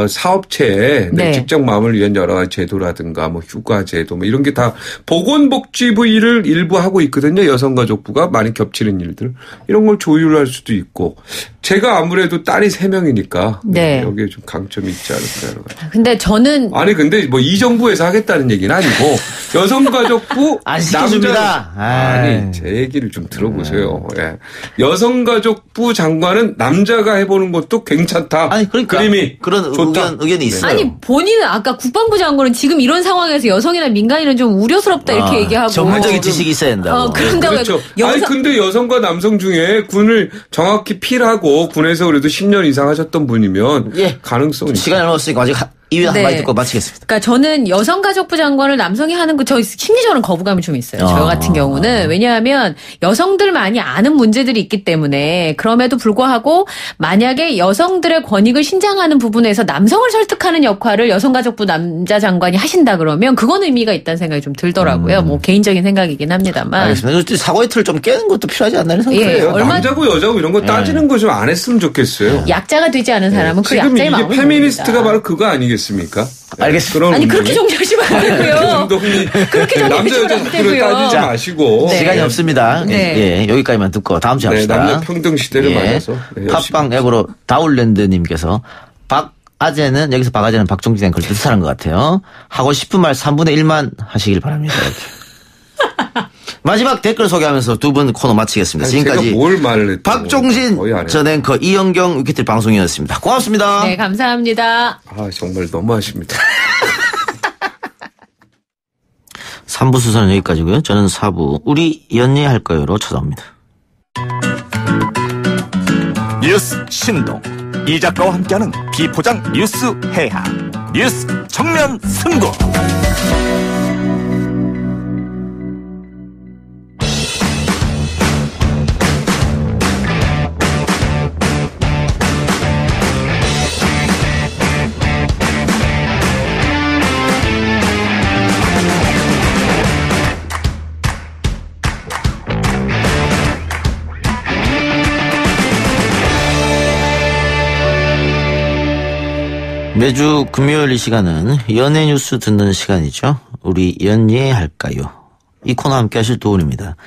사업체에 네. 직장맘을 위한 여러 가지 제도라든가 뭐 휴가제도 뭐 이런 게 다 보건복지부 일을 일부 하고 있거든요. 여성가족부가 많이 겹치는 일들 이런 걸 조율할 수도 있고 제가 아무래도 딸이 3명이니까 네. 여기에 좀 강점이 있지 않을까. 근데 저는 아니 근데 뭐 이 정부에서 하겠다는 얘기는 아니고 여성가족부 안 시켜줍니다. 아니 제 얘기를 좀 들어보세요. 예. 여성가족부 장관은 남자가 해보는 것도 괜찮다. 아니 그러니까 그림이 그런 좋다. 의견이 있어요. 아니 본인은 아까 국방부 장관은 지금 이런 상황에서 여성이나 민간인은 좀 우려스럽다 이렇게 얘기하고 전문적인 지식이 있어야 된다고. 그런다고 그렇죠. 아니 근데 여성과 남성 중에 군을 정확히 필하고 군에서 그래도 10년 이상 하셨던 분이면 가능성이 시간이 넘었으니까 아직 2위 한 마디 듣고 마치겠습니다. 그러니까 저는 여성가족부 장관을 남성이 하는 거 저 심리적으로는 거부감이 좀 있어요. 저 같은 경우는. 왜냐하면 여성들만이 아는 문제들이 있기 때문에 그럼에도 불구하고 만약에 여성들의 권익을 신장하는 부분에서 남성을 설득하는 역할을 여성가족부 남자 장관이 하신다 그러면 그건 의미가 있다는 생각이 좀 들더라고요. 뭐 개인적인 생각이긴 합니다만. 알겠습니다. 사고의 틀을 좀 깨는 것도 필요하지 않나요? 예, 남자고 여자고 이런 거 따지는 거 좀 안 했으면 좋겠어요. 약자가 되지 않은 사람은 그 지금 약자의 이게 마음을 페미니스트가 모릅니다. 바로 그거 아니겠습니까? 알겠습니다. 아니 그렇게 정리하시면 안 되고요. 남자 그렇게 여자 정리하시면 안 그걸 되고요. 따지지 마시고 네. 시간이 없습니다. 네. 예, 여기까지만 듣고 다음 주에 합시다. 남녀 평등 시대를 맞아서 팟빵 앱으로 다울랜드님께서 박아재는 여기서 박아재는 박종진의 걸 뜻하는 것 같아요. 하고 싶은 말 3분의 1만 하시길 바랍니다. 이렇게. 마지막 댓글 소개하면서 두 분 코너 마치겠습니다. 지금까지 제가 뭘 말을 했죠? 박종진 전 앵커 이영경 위키트리 방송이었습니다. 고맙습니다. 네, 감사합니다. 정말 너무하십니다. 3부 수사는 여기까지고요. 저는 4부 우리 연예할까요로 찾아옵니다. 뉴스 신동 이 작가와 함께하는 비포장 뉴스 해학 뉴스 정면 승부. 매주 금요일 이 시간은 연예 뉴스 듣는 시간이죠. 우리 연예할까요? 이 코너 함께 하실 두 분입니다.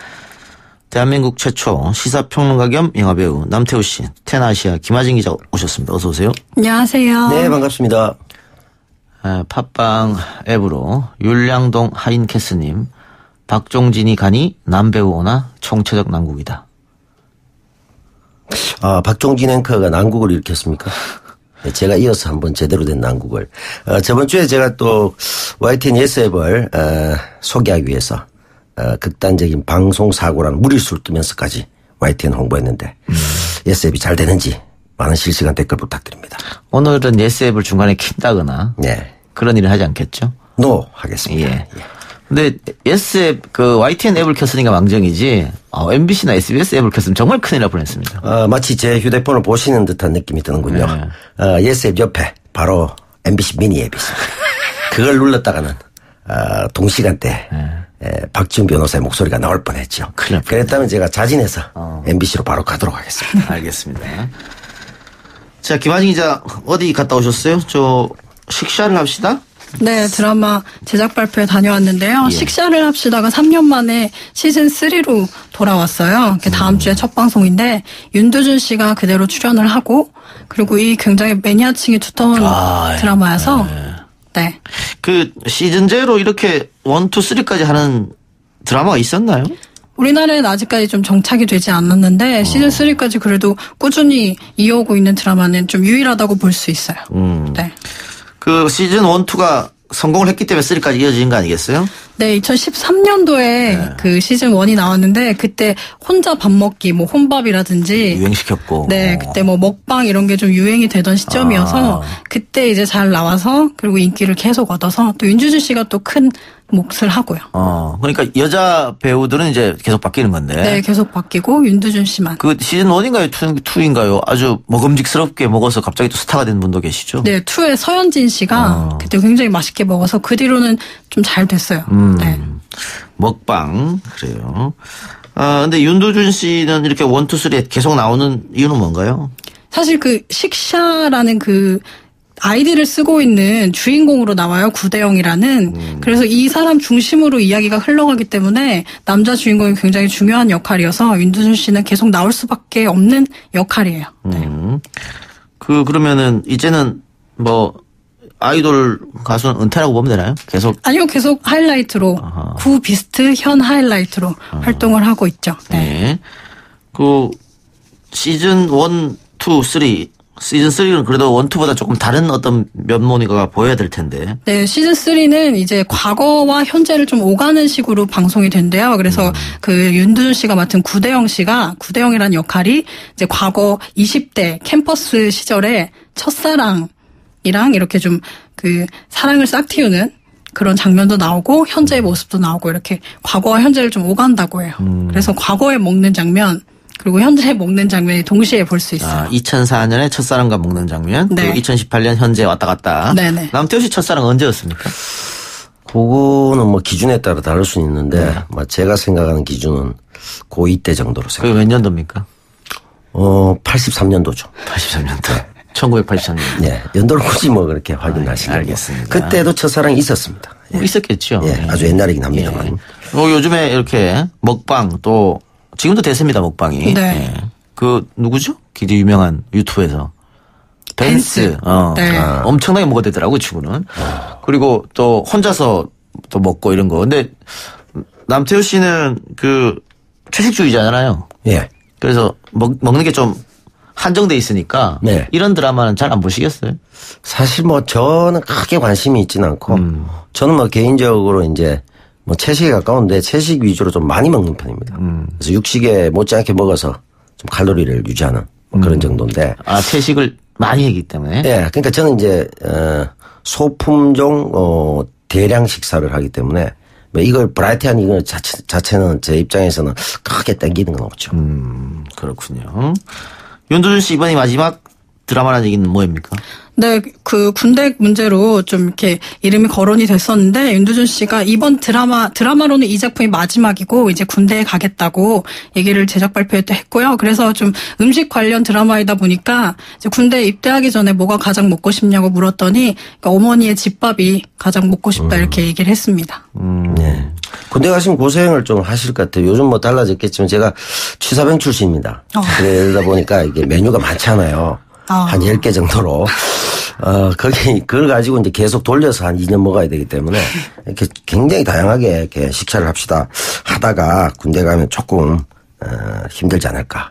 대한민국 최초 시사평론가 겸 영화배우 남태우 씨, 텐아시아 김하진 기자 오셨습니다. 어서 오세요. 안녕하세요. 네, 반갑습니다. 팟빵 앱으로 율량동 하인캐스님, 박종진이 가니 남배우 오나 총체적 난국이다. 박종진 앵커가 난국을 일으켰습니까? 제가 이어서 한번 제대로 된 난국을. 저번 주에 제가 또 YTN 예스앱을 소개하기 위해서 극단적인 방송사고라는 무리수를 뜨면서까지 YTN 홍보했는데 예스앱이 잘 되는지 많은 실시간 댓글 부탁드립니다. 오늘은 예스앱을 중간에 킨다거나 네. 그런 일을 하지 않겠죠? 하겠습니다. 예. 근데 예스앱 YTN 앱을 켰으니까 망정이지 MBC나 SBS 앱을 켰으면 정말 큰일 날 뻔했습니다. 마치 제 휴대폰을 보시는 듯한 느낌이 드는군요. 예스앱 옆에 바로 MBC 미니 앱이 있습니다. 그걸 눌렀다가는 동시간대 박지훈 변호사의 목소리가 나올 뻔했죠. 그랬다면 제가 자진해서 MBC로 바로 가도록 하겠습니다. 알겠습니다. 자, 김하진 기자 어디 갔다 오셨어요? 저 식사를 합시다. 네, 드라마 제작 발표에 다녀왔는데요. 예. 식사를 합시다가 3년 만에 시즌 3로 돌아왔어요. 다음 주에 첫 방송인데 윤두준 씨가 그대로 출연을 하고 그리고 이 굉장히 매니아층이 두터운 드라마여서 네. 그 시즌제로 이렇게 1, 2, 3까지 하는 드라마가 있었나요? 우리나라에는 아직까지 좀 정착이 되지 않았는데 시즌 3까지 그래도 꾸준히 이어오고 있는 드라마는 좀 유일하다고 볼 수 있어요. 네. 그 시즌 1, 2가 성공을 했기 때문에 3까지 이어진 거 아니겠어요? 네, 2013년도에 그 시즌 1이 나왔는데 그때 혼자 밥 먹기, 뭐 혼밥이라든지 유행시켰고. 네, 그때 뭐 먹방 이런 게 좀 유행이 되던 시점이어서 그때 이제 잘 나와서 그리고 인기를 계속 얻어서 또 윤주준 씨가 또 큰 몫을 하고요. 그러니까 여자 배우들은 이제 계속 바뀌는 건데. 네, 계속 바뀌고 윤두준 씨만. 그 시즌 1인가요? 2인가요? 아주 먹음직스럽게 먹어서 갑자기 또 스타가 된 분도 계시죠? 네, 2의 서현진 씨가 그때 굉장히 맛있게 먹어서 그 뒤로는 좀 잘 됐어요. 네. 먹방 그래요. 근데 윤두준 씨는 이렇게 1, 2, 3에 계속 나오는 이유는 뭔가요? 사실 그 식샤라는 그 아이디를 쓰고 있는 주인공으로 나와요. 구대영이라는. 그래서 이 사람 중심으로 이야기가 흘러가기 때문에 남자 주인공이 굉장히 중요한 역할이어서 윤두준 씨는 계속 나올 수밖에 없는 역할이에요. 네. 그러면은 이제는 뭐 아이돌 가수는 은퇴라고 보면 되나요? 계속? 아니요. 계속 하이라이트로 구 비스트 현 하이라이트로 활동을 하고 있죠. 네. 네. 그 시즌 1, 2, 3 시즌 3는 그래도 1, 2보다 조금 다른 어떤 면모니가 보여야 될 텐데. 네, 시즌 3는 이제 과거와 현재를 좀 오가는 식으로 방송이 된대요. 그래서 그 윤두준 씨가 맡은 구대영이라는 역할이 이제 과거 20대 캠퍼스 시절에 첫사랑이랑 이렇게 좀 그 사랑을 싹 틔우는 그런 장면도 나오고 현재의 모습도 나오고 이렇게 과거와 현재를 좀 오간다고 해요. 그래서 과거에 먹는 장면 그리고 현재 먹는 장면이 동시에 볼 수 있어요. 2004년에 첫사랑과 먹는 장면, 네. 그리고 2018년 현재 왔다 갔다. 네네. 남태호 씨 첫사랑 언제였습니까? 그거는 뭐 기준에 따라 다를 수는 있는데 제가 생각하는 기준은 고2 때 정도로 그게 생각합니다. 몇 년도입니까? 83년도죠. 83년도. 1983년. 네. 연도를 굳이 뭐 그렇게 확인하시고. 알겠습니다. 그때도 첫사랑이 있었습니다. 뭐 있었겠죠. 예, 아주 옛날이긴 합니다만. 예. 요즘에 이렇게 먹방 또 지금도 됐습니다. 먹방이. 네. 예. 그 누구죠? 굉장히 유명한 유튜브에서 벤스. 네. 엄청나게 먹어야 되더라고 친구는. 그리고 또 혼자서 또 먹고 이런 거. 근데 남태호 씨는 그 채식주의자잖아요. 예. 그래서 먹는 게 좀 한정돼 있으니까 네. 이런 드라마는 잘 안 보시겠어요? 사실 뭐 저는 크게 관심이 있지는 않고 저는 뭐 개인적으로 이제 뭐 채식에 가까운데 채식 위주로 좀 많이 먹는 편입니다. 그래서 육식에 못지않게 먹어서 좀 칼로리를 유지하는 뭐 그런 정도인데. 채식을 많이 하기 때문에. 예. 그러니까 저는 이제 소품종 대량 식사를 하기 때문에 뭐 이걸 브라이티한 이거 자체는 제 입장에서는 크게 땡기는 건 없죠. 그렇군요. 윤두준 씨 이번이 마지막 드라마라는 얘기는 뭐입니까? 네, 그 군대 문제로 좀 이렇게 이름이 거론이 됐었는데 윤두준 씨가 이번 드라마로는 이 작품이 마지막이고 이제 군대에 가겠다고 얘기를 제작 발표회 때 했고요. 그래서 좀 음식 관련 드라마이다 보니까 이제 군대에 입대하기 전에 뭐가 가장 먹고 싶냐고 물었더니 그러니까 어머니의 집밥이 가장 먹고 싶다 이렇게 얘기를 했습니다. 네. 군대 가시면 고생을 좀 하실 것 같아요. 요즘 뭐 달라졌겠지만 제가 취사병 출신입니다. 그러다 보니까 이게 메뉴가 많잖아요. 한 10개 정도로. 그걸 가지고 이제 계속 돌려서 한 2년 먹어야 되기 때문에 이렇게 굉장히 다양하게 이렇게 식사를 합시다 하다가 군대 가면 조금, 힘들지 않을까.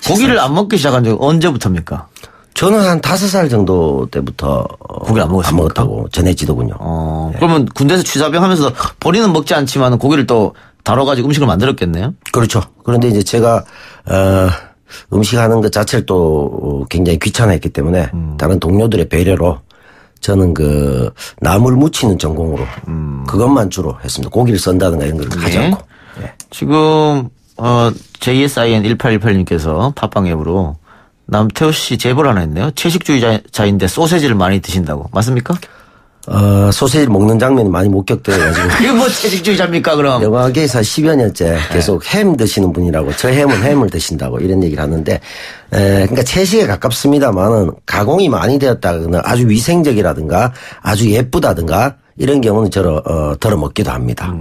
고기를 안 먹기 시작한 지 언제부터입니까? 저는 한 5살 정도 때부터 고기를 안 먹었습니까? 안 먹었다고 전해지더군요. 그러면 군대에서 취사병 하면서 본인은 먹지 않지만 고기를 또 다뤄가지고 음식을 만들었겠네요? 그렇죠. 그런데 이제 제가, 음식 하는 것 자체를 또 굉장히 귀찮아했기 때문에 다른 동료들의 배려로 저는 그 나물 무치는 전공으로 그것만 주로 했습니다. 고기를 썬다든가 이런 걸 하지 않고. 네. 지금 JSIN1818님께서 팟빵 앱으로 남태호 씨 제보를 하나 했네요. 채식주의자인데 소세지를 많이 드신다고. 맞습니까? 소세지를 먹는 장면이 많이 목격돼가지고. 이거 뭐 채식주의자입니까, 그럼? 영화계에서 10여 년째 계속 햄 드시는 분이라고, 저 햄은 햄을 드신다고 이런 얘기를 하는데, 그러니까 채식에 가깝습니다만은 가공이 많이 되었다거나 아주 위생적이라든가 아주 예쁘다든가 이런 경우는 덜어 먹기도 합니다.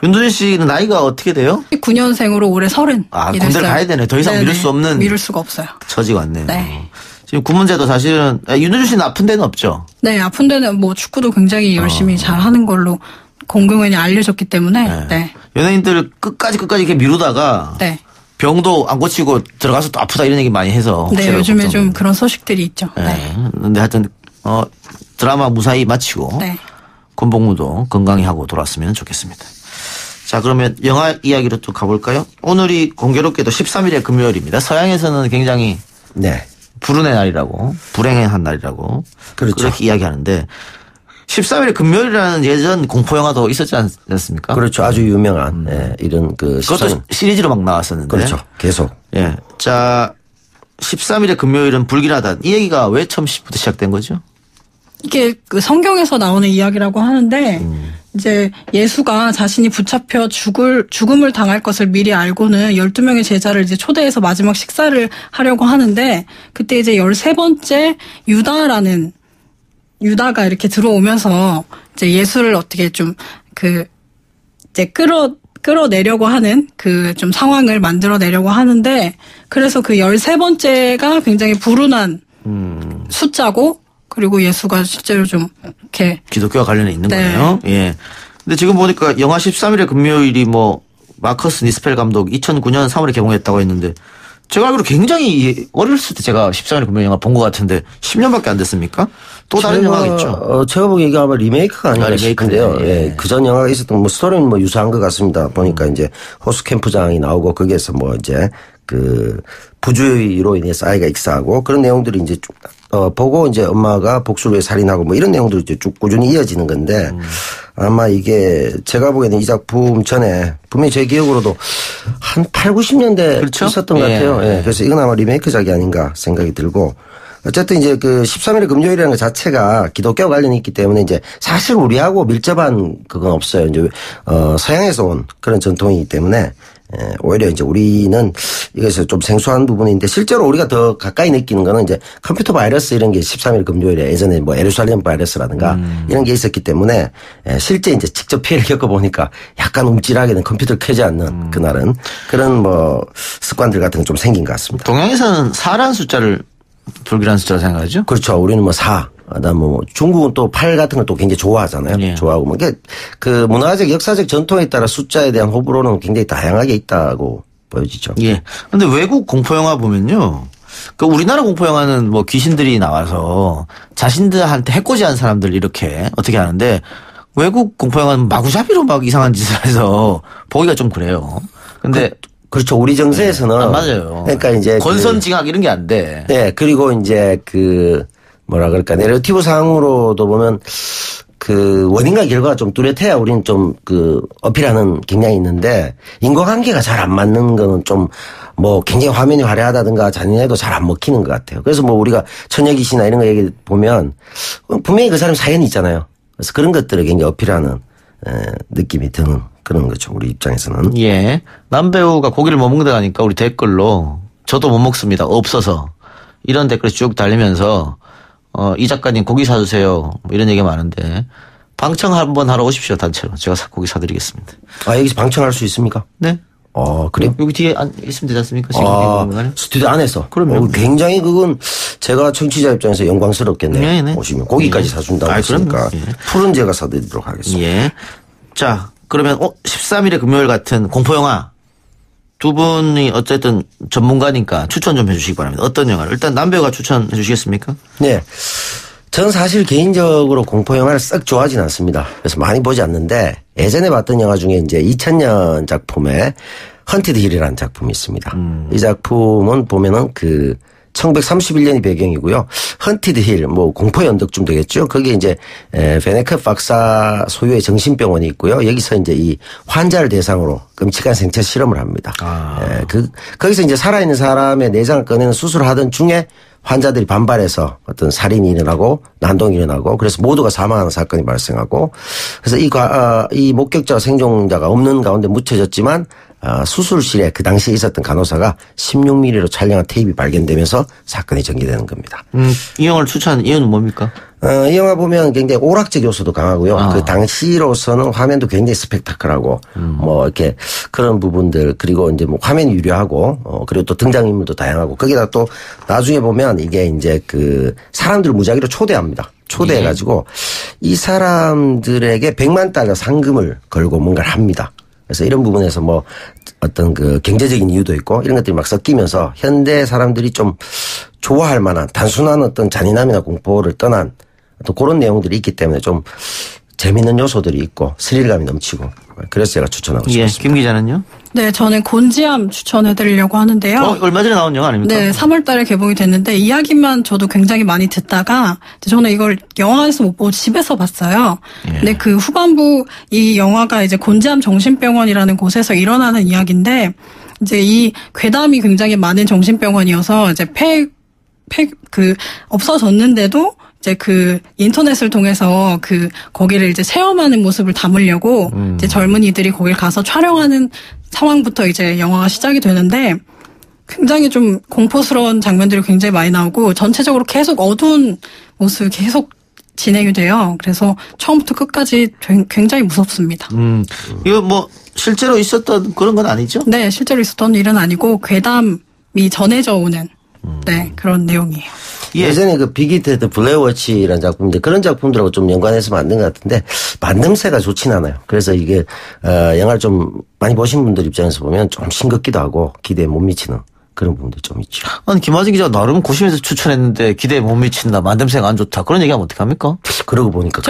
윤두준 씨는 나이가 어떻게 돼요? 9년생으로 올해 30이 군대를 됐어요. 가야 되네. 더 이상 네네. 미룰 수 없는. 미룰 수가 없어요. 처지가 왔네요. 네. 지금 군 문제도 사실은, 윤두준 씨는 아픈 데는 없죠? 네, 아픈 데는 뭐 축구도 굉장히 열심히 잘 하는 걸로 공공연히 알려졌기 때문에, 네. 연예인들 끝까지 이렇게 미루다가. 네. 병도 안 고치고 들어가서 또 아프다 이런 얘기 많이 해서. 네, 요즘에 좀 그런 소식들이 있죠. 네. 근데 하여튼, 드라마 무사히 마치고. 네. 군복무도 건강히 하고 돌아왔으면 좋겠습니다. 자, 그러면 영화 이야기로 또 가볼까요? 오늘이 공교롭게도 13일의 금요일입니다. 서양에서는 굉장히 네. 불운의 날이라고, 불행의 한 날이라고 그렇죠. 그렇게 이야기하는데 13일의 금요일이라는 예전 공포 영화도 있었지 않습니까? 그렇죠. 아주 유명한 이런 그 그것도 시리즈로 막 나왔었는데. 그렇죠. 계속. 예. 자, 13일의 금요일은 불길하다. 이 얘기가 왜 처음부터 시작된 거죠? 이게 그 성경에서 나오는 이야기라고 하는데 이제 예수가 자신이 붙잡혀 죽음을 당할 것을 미리 알고는 12명의 제자를 이제 초대해서 마지막 식사를 하려고 하는데 그때 이제 13번째 유다가 이렇게 들어오면서 이제 예수를 어떻게 좀 이제 끌어내려고 하는 그 좀 상황을 만들어내려고 하는데 그래서 그 13번째가 굉장히 불운한 숫자고 그리고 예수가 실제로 좀 이렇게 기독교와 관련이 있는 네. 거네요. 예. 근데 지금 보니까 영화 13일의 금요일이 뭐 마커스 니스펠 감독 2009년 3월에 개봉했다고 했는데 제가 알기로 굉장히 어렸을 때 제가 13일의 금요일 영화 본 것 같은데 10년밖에 안 됐습니까? 또 다른 영화겠죠. 제가 보기에 이게 아마 리메이크가 아닌가 싶은데요. 예. 예. 그전 영화가 있었던 뭐 스토리는 뭐 유사한 것 같습니다. 보니까 이제 호수 캠프장이 나오고 거기에서 뭐 이제 그 부주의로 인해서 아이가 익사하고 그런 내용들이 이제 쭉 보고 이제 엄마가 복수를 위해 살인하고 뭐 이런 내용들이 이제 쭉 꾸준히 이어지는 건데 아마 이게 제가 보기에는 이 작품 전에 분명히 제 기억으로도 한 8, 90년대 그렇죠? 있었던 것 같아요. 예. 그래서 이건 아마 리메이크작이 아닌가 생각이 들고 어쨌든 이제 그 13일의 금요일이라는 것 자체가 기독교 관련이 있기 때문에 이제 사실 우리하고 밀접한 그건 없어요. 이제 서양에서 온 그런 전통이기 때문에 오히려 이제 우리는 이것에서 좀 생소한 부분인데 실제로 우리가 더 가까이 느끼는 거는 이제 컴퓨터 바이러스 이런 게 13일 금요일에 예전에 뭐 에루살렘 바이러스라든가 이런 게 있었기 때문에 실제 이제 직접 피해를 겪어보니까 약간 움찔하게는 컴퓨터를 켜지 않는 그날은 그런 뭐 습관들 같은 게 좀 생긴 것 같습니다. 동양에서는 4라는 숫자를 불길한 숫자로 생각하죠? 그렇죠. 우리는 뭐 4. 그다음 뭐 중국은 또 8 같은 걸 또 굉장히 좋아하잖아요. 예. 좋아하고 뭐 그 문화적 역사적 전통에 따라 숫자에 대한 호불호는 굉장히 다양하게 있다고 보여지죠. 예. 근데 외국 공포 영화 보면요. 그 우리나라 공포 영화는 뭐 귀신들이 나와서 자신들한테 해코지한 사람들 이렇게 어떻게 하는데 외국 공포 영화는 마구잡이로 막 이상한 짓을 해서 보기가 좀 그래요. 근데 그렇죠. 우리 정서에서는 맞아요. 그러니까 이제 권선징악 이런 게 안 돼. 네. 그리고 이제 뭐라 그럴까 내러티브 상으로도 보면 그 원인과 결과가 좀 뚜렷해야 우리는 좀 어필하는 경향이 있는데 인과관계가 잘 안 맞는 거는 좀 뭐 굉장히 화면이 화려하다든가 잔인해도 잘 안 먹히는 것 같아요. 그래서 뭐 우리가 처녀귀신이나 이런 거 얘기 보면 분명히 그 사람 사연이 있잖아요. 그래서 그런 것들을 굉장히 어필하는 느낌이 드는 그런 거죠. 우리 입장에서는. 예. 남배우가 고기를 못 먹는다 하니까 우리 댓글로 저도 못 먹습니다. 없어서. 이런 댓글이 쭉 달리면서 이 작가님 고기 사주세요. 뭐 이런 얘기가 많은데 방청 한번 하러 오십시오. 단체로. 제가 고기 사드리겠습니다. 아, 여기서 방청할 수 있습니까? 네. 그래요? 여기 뒤에 있으면 되지 않습니까? 스튜디오 안에서. 그럼요. 굉장히 그건 제가 청취자 입장에서 영광스럽겠네요. 네네. 오시면 고기까지 사준다고 했으니까 풀은 제가 사드리도록 하겠습니다. 예. 자, 그러면 13일에 금요일 같은 공포영화 두 분이 어쨌든 전문가니까 추천 좀 해주시기 바랍니다. 어떤 영화를? 일단 남배우가 추천해 주시겠습니까? 네. 저는 사실 개인적으로 공포영화를 썩 좋아하진 않습니다. 그래서 많이 보지 않는데 예전에 봤던 영화 중에 이제 2000년 작품의 헌티드 힐이라는 작품이 있습니다. 이 작품은 보면은 1931년이 배경이고요. 헌티드 힐, 공포의 언덕쯤 되겠죠. 거기에 이제, 베네크 박사 소유의 정신병원이 있고요. 여기서 이제 이 환자를 대상으로 끔찍한 생체 실험을 합니다. 거기서 이제 살아있는 사람의 내장을 꺼내는 수술을 하던 중에 환자들이 반발해서 어떤 살인이 일어나고 난동이 일어나고 그래서 모두가 사망하는 사건이 발생하고 그래서 이 목격자와 생존자가 없는 가운데 묻혀졌지만 수술실에 그 당시에 있었던 간호사가 16mm로 촬영한 테이프가 발견되면서 사건이 전개되는 겁니다. 이 영화를 추천한 이유는 뭡니까? 이 영화 보면 굉장히 오락적 요소도 강하고요. 그 당시로서는 화면도 굉장히 스펙타클하고 이렇게 그런 부분들 그리고 이제 화면이 유려하고 그리고 또 등장인물도 다양하고 거기다 또 나중에 보면 이게 이제 사람들을 무작위로 초대합니다. 초대해가지고 이 사람들에게 $100만 상금을 걸고 뭔가를 합니다. 그래서 이런 부분에서 어떤 경제적인 이유도 있고 이런 것들이 막 섞이면서 현대 사람들이 좀 좋아할 만한 단순한 어떤 잔인함이나 공포를 떠난 또 그런 내용들이 있기 때문에 좀 재밌는 요소들이 있고 스릴감이 넘치고 그래서 제가 추천하고 싶습니다. 김 기자는요? 네, 저는 곤지암 추천해드리려고 하는데요. 얼마 전에 나온 영화 아닙니까? 네, 3월 달에 개봉이 됐는데 이야기만 저도 굉장히 많이 듣다가 저는 이걸 영화관에서 못 보고 집에서 봤어요. 근데 그 후반부 이 영화가 이제 곤지암 정신병원이라는 곳에서 일어나는 이야기인데 이제 이 괴담이 굉장히 많은 정신병원이어서 이제 없어졌는데도 이제 인터넷을 통해서 거기를 이제 체험하는 모습을 담으려고 이제 젊은이들이 거길 가서 촬영하는 상황부터 이제 영화가 시작이 되는데 굉장히 좀 공포스러운 장면들이 굉장히 많이 나오고 전체적으로 계속 어두운 모습이 계속 진행이 돼요. 그래서 처음부터 끝까지 굉장히 무섭습니다. 이거 실제로 있었던 그런 건 아니죠? 네, 실제로 있었던 일은 아니고 괴담이 전해져 오는 그런 내용이에요. 예전에 비기테드 블레어워치라는 작품인데 그런 작품들하고 좀 연관해서 만든 것 같은데 만듦새가 좋진 않아요. 그래서 이게 영화를 좀 많이 보신 분들 입장에서 보면 좀 싱겁기도 하고 기대에 못 미치는 그런 부분도 좀 있죠. 아니 김하진 기자가 나름 고심해서 추천했는데 기대에 못 미친다. 만듦새가 안 좋다. 그런 얘기하면 어떡합니까? 그러고 보니까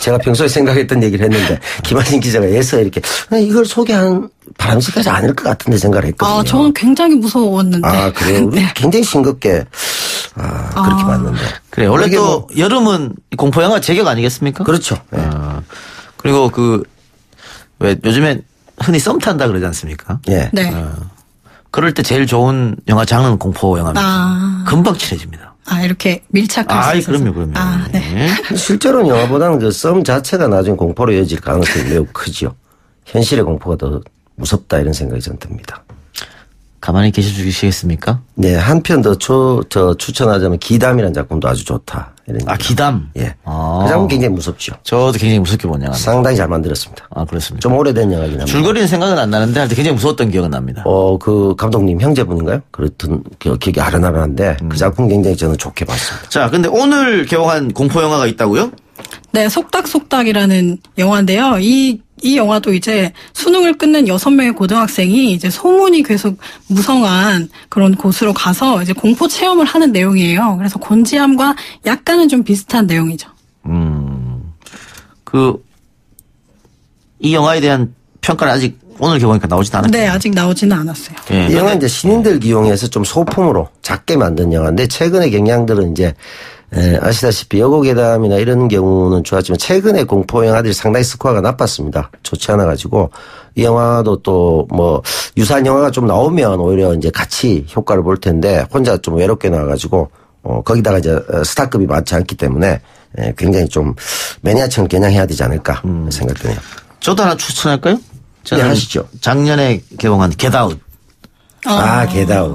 제가 평소에 생각했던 얘기를 했는데 김하진 기자가 애써 이렇게 이걸 소개한 바람직하지 않을 것 같은데 생각을 했거든요. 저는 굉장히 무서웠는데. 그래요? 우리 굉장히 싱겁게 그렇게 봤는데. 그래 원래 또 여름은 공포영화 제격 아니겠습니까? 그렇죠. 네. 그리고 왜 요즘에 흔히 썸 탄다 그러지 않습니까? 예. 네. 그럴 때 제일 좋은 영화 장르는 공포 영화입니다. 금방 친해집니다. 이렇게 밀착할 수 있어서. 그럼요. 네. 실제로는 영화보다는 썸 자체가 나중에 공포로 이어질 가능성이 매우 크죠. 현실의 공포가 더 무섭다 이런 생각이 전 듭니다. 가만히 계셔주시겠습니까? 네, 한편 더 추천하자면 기담이라는 작품도 아주 좋다. 이런 기담? 예. 그 작품 굉장히 무섭죠. 저도 굉장히 무섭게 본 영화입니다. 상당히 잘 만들었습니다. 그렇습니다. 좀 오래된 영화긴 합니다. 줄거리는 생각은 안 나는데 할 때 굉장히 무서웠던 기억은 납니다. 감독님 형제분인가요? 그렇던 기억이 아른아른한데 그 작품 굉장히 저는 좋게 봤습니다. 자, 근데 오늘 개봉한 공포 영화가 있다고요? 네, 속닥속닥이라는 영화인데요. 이 영화도 이제 수능을 끝낸 6명의 고등학생이 이제 소문이 계속 무성한 그런 곳으로 가서 이제 공포 체험을 하는 내용이에요. 그래서 곤지암과 약간은 좀 비슷한 내용이죠. 이 영화에 대한 평가는 아직 오늘 개봉하니까 나오지는 않았어요. 네, 아직 나오지는 않았어요. 예. 이 영화는 이제 신인들 기용해서 좀 소품으로 작게 만든 영화인데 최근의 경향들은 이제 아시다시피 여고괴담이나 이런 경우는 좋았지만 최근에 공포 영화들이 상당히 스코어가 나빴습니다. 좋지 않아 가지고 이 영화도 또 유사한 영화가 좀 나오면 오히려 이제 같이 효과를 볼 텐데 혼자 좀 외롭게 나와 가지고 거기다가 이제 스타급이 많지 않기 때문에 굉장히 좀 매니아층을 겨냥해야 되지 않을까 생각되네요. 저도 하나 추천할까요? 네, 하시죠. 작년에 개봉한 겟아웃. 겟아웃.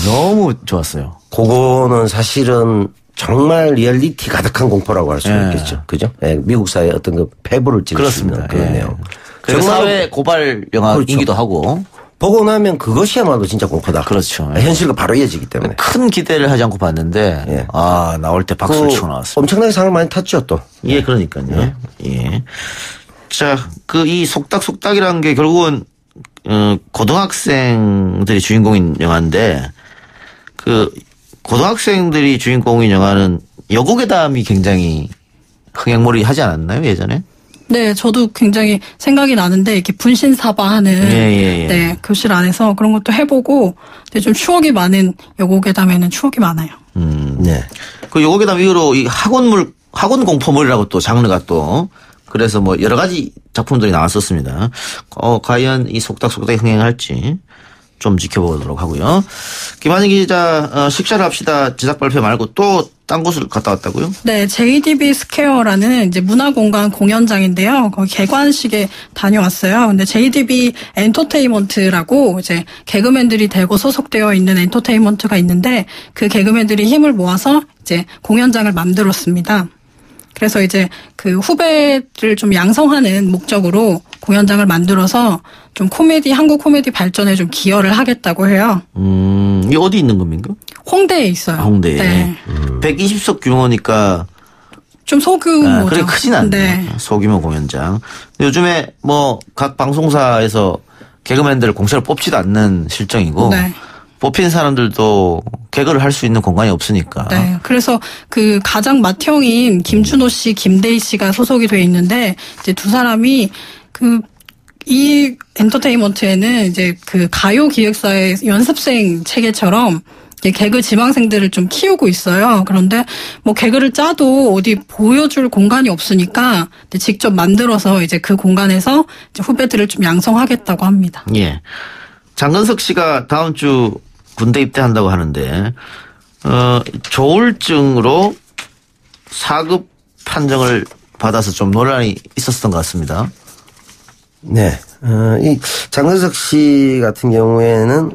너무 좋았어요. 그거는 사실은 정말 리얼리티 가득한 공포라고 할 수 있겠죠. 그죠? 미국 사회의 어떤 폐부를 찔릴 수 있는 그런 내용. 그리고 사회 고발 영화이기도 하고. 보고 나면 그것이야말로 진짜 공포다. 그렇죠. 현실과 바로 이어지기 때문에. 큰 기대를 하지 않고 봤는데 예. 나올 때 박수를 치고 나왔습니다. 엄청나게 상을 많이 탔죠 또. 예, 그러니까요. 예. 자, 이 속닥속닥이라는 게 결국은 고등학생들이 주인공인 영화인데 고등학생들이 주인공인 영화는 여고괴담이 굉장히 흥행몰이 하지 않았나요, 예전에? 네, 저도 굉장히 생각이 나는데 이렇게 분신사바하는 예. 네, 교실 안에서 그런 것도 해보고 근데 좀 추억이 많은 여고괴담에는 추억이 많아요. 네. 그 여고괴담 이후로 이 학원 공포물이라고 또 장르가 또 그래서 뭐 여러 가지 작품들이 나왔었습니다. 과연 이 속닥속닥이 흥행할지 좀 지켜보도록 하고요. 김한희 기자, 식사를 합시다 제작 발표 말고 또 딴 곳을 갔다 왔다고요? 네, JDB 스퀘어라는 이제 문화공간 공연장인데요. 거기 개관식에 다녀왔어요. 근데 JDB 엔터테인먼트라고 이제 개그맨들이 대거 소속되어 있는 엔터테인먼트가 있는데 그 개그맨들이 힘을 모아서 이제 공연장을 만들었습니다. 그래서 이제 그 후배를 좀 양성하는 목적으로 공연장을 만들어서 좀 한국 코미디 발전에 좀 기여를 하겠다고 해요. 이게 어디 있는 겁니까? 홍대에 있어요. 홍대에. 네. 120석 규모니까. 좀 소규모죠. 그래 크진 않네. 네. 소규모 공연장. 요즘에 뭐 각 방송사에서 개그맨들 공짜로 뽑지도 않는 실정이고. 네. 뽑힌 사람들도 개그를 할 수 있는 공간이 없으니까. 네. 그래서 그 가장 맏형인 김준호 씨, 김대희 씨가 소속이 돼 있는데 이제 두 사람이 이 엔터테인먼트에는 이제 그 가요 기획사의 연습생 체계처럼 개그 지망생들을 좀 키우고 있어요. 그런데 뭐 개그를 짜도 어디 보여줄 공간이 없으니까 직접 만들어서 이제 그 공간에서 이제 후배들을 좀 양성하겠다고 합니다. 예. 장근석 씨가 다음 주 군대 입대한다고 하는데, 조울증으로 4급 판정을 받아서 좀 논란이 있었던 것 같습니다. 네. 이 장근석 씨 같은 경우에는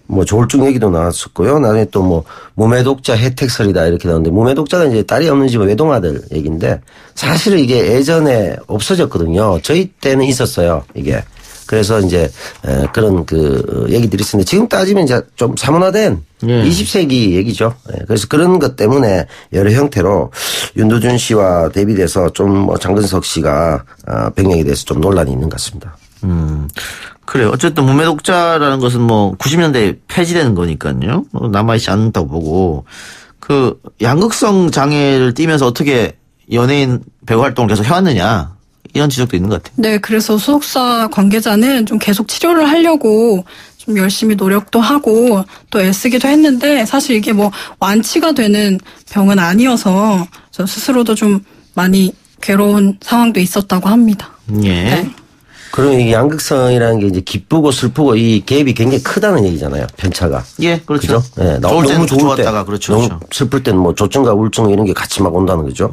뭐 조울증 얘기도 나왔었고요. 나중에 또 뭐 무매독자 혜택설이다 이렇게 나오는데 무매독자가 이제 딸이 없는 집은 외동아들 얘기인데 사실은 이게 예전에 없어졌거든요. 저희 때는 있었어요. 이게. 그래서 이제 그런 얘기들이 있었는데 지금 따지면 이제 좀 사문화된 20세기 얘기죠. 그래서 그런 것 때문에 여러 형태로 윤두준 씨와 대비돼서 좀 뭐 장근석 씨가 병행에 대해서 좀 논란이 있는 것 같습니다. 그래요. 어쨌든 무매독자라는 것은 뭐 90년대에 폐지되는 거니까요. 남아있지 않는다고 보고 양극성 장애를 띠면서 어떻게 연예인 배우 활동을 계속 해왔느냐. 이런 지적도 있는 것 같아요. 네, 그래서 소속사 관계자는 좀 계속 치료를 하려고 좀 열심히 노력도 하고 또 애쓰기도 했는데 사실 이게 뭐 완치가 되는 병은 아니어서 저 스스로도 좀 많이 괴로운 상황도 있었다고 합니다. 예. 네. 그럼 이 양극성이라는 게 이제 기쁘고 슬프고 이 갭이 굉장히 크다는 얘기잖아요. 편차가. 예, 그렇죠. 네, 좋을 때는 너무 좋을 좋았다가 때, 그렇죠. 너무 그렇죠. 슬플 때는 뭐 조증과 우울증 이런 게 같이 막 온다는 거죠.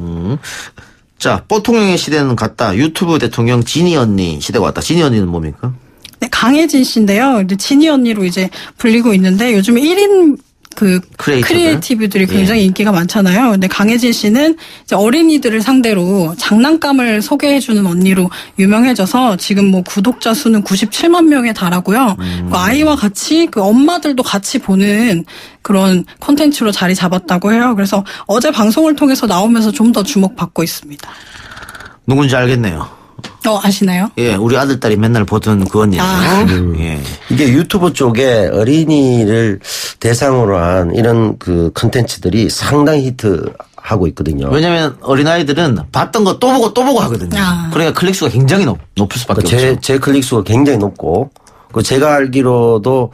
자, 뽀통령의 시대는 갔다. 유튜브 대통령 지니 언니 시대가 왔다. 지니 언니는 뭡니까? 네, 강혜진 씨인데요. 이제 지니 언니로 이제 불리고 있는데 요즘 1인 크리에이티브들이 굉장히 인기가 많잖아요. 근데 강혜진 씨는 이제 어린이들을 상대로 장난감을 소개해주는 언니로 유명해져서 지금 뭐 구독자 수는 97만 명에 달하고요. 그 아이와 같이 엄마들도 같이 보는 그런 콘텐츠로 자리 잡았다고 해요. 그래서 어제 방송을 통해서 나오면서 좀 더 주목받고 있습니다. 누군지 알겠네요. 아시나요? 예, 우리 아들, 딸이 맨날 보던 그 언니예요. 예. 이게 유튜브 쪽에 어린이를 대상으로 한 이런 콘텐츠들이 상당히 히트하고 있거든요. 왜냐면 어린아이들은 봤던 거 또 보고 하거든요. 그러니까 클릭수가 굉장히 높을 수밖에 없죠. 제 클릭수가 굉장히 높고, 제가 알기로도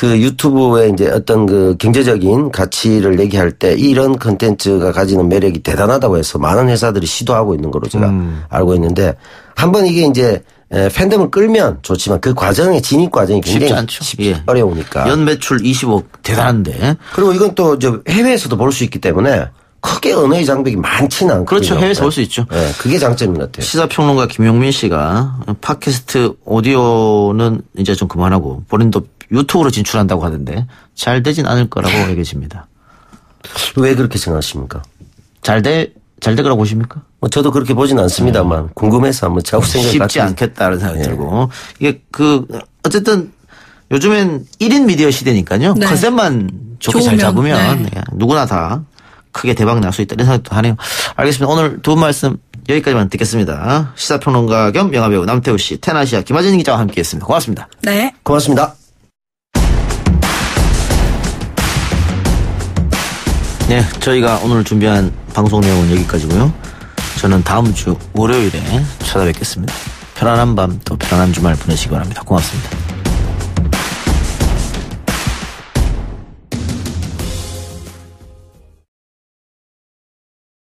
유튜브에 이제 어떤 경제적인 가치를 얘기할 때 이런 콘텐츠가 가지는 매력이 대단하다고 해서 많은 회사들이 시도하고 있는 걸로 제가 알고 있는데 한번 이게 이제 팬덤을 끌면 좋지만 그 과정의 진입 과정이 굉장히 쉽지 어려우니까. 연 매출 25억 대단한데. 그리고 이건 또 해외에서도 볼 수 있기 때문에 크게 언어의 장벽이 많지는 않거든요. 그렇죠. 해외에서 볼 수 있죠. 네, 그게 장점인 것 같아요. 시사평론가 김용민 씨가 팟캐스트 오디오는 이제 좀 그만하고 본인도 유튜브로 진출한다고 하던데 잘 되진 않을 거라고 얘기해 줍니다. 왜 그렇게 생각하십니까? 잘 되거라고 보십니까? 저도 그렇게 보진 않습니다만 궁금해서 한번 자꾸 생각해 쉽지 않겠다는 생각이 들고 이게 어쨌든 요즘엔 1인 미디어 시대니까요. 네. 컨셉만 좋게 잘 좋으면, 잡으면 네. 누구나 다 크게 대박 날 수 있다 이런 생각도 하네요. 알겠습니다. 오늘 두 분 말씀 여기까지만 듣겠습니다. 시사평론가 겸 영화배우 남태우 씨, 테나시아 김하진 기자와 함께했습니다. 고맙습니다. 네. 고맙습니다. 네, 저희가 오늘 준비한 방송 내용은 여기까지고요. 저는 다음 주 월요일에 찾아뵙겠습니다. 편안한 밤 또 편안한 주말 보내시기 바랍니다. 고맙습니다.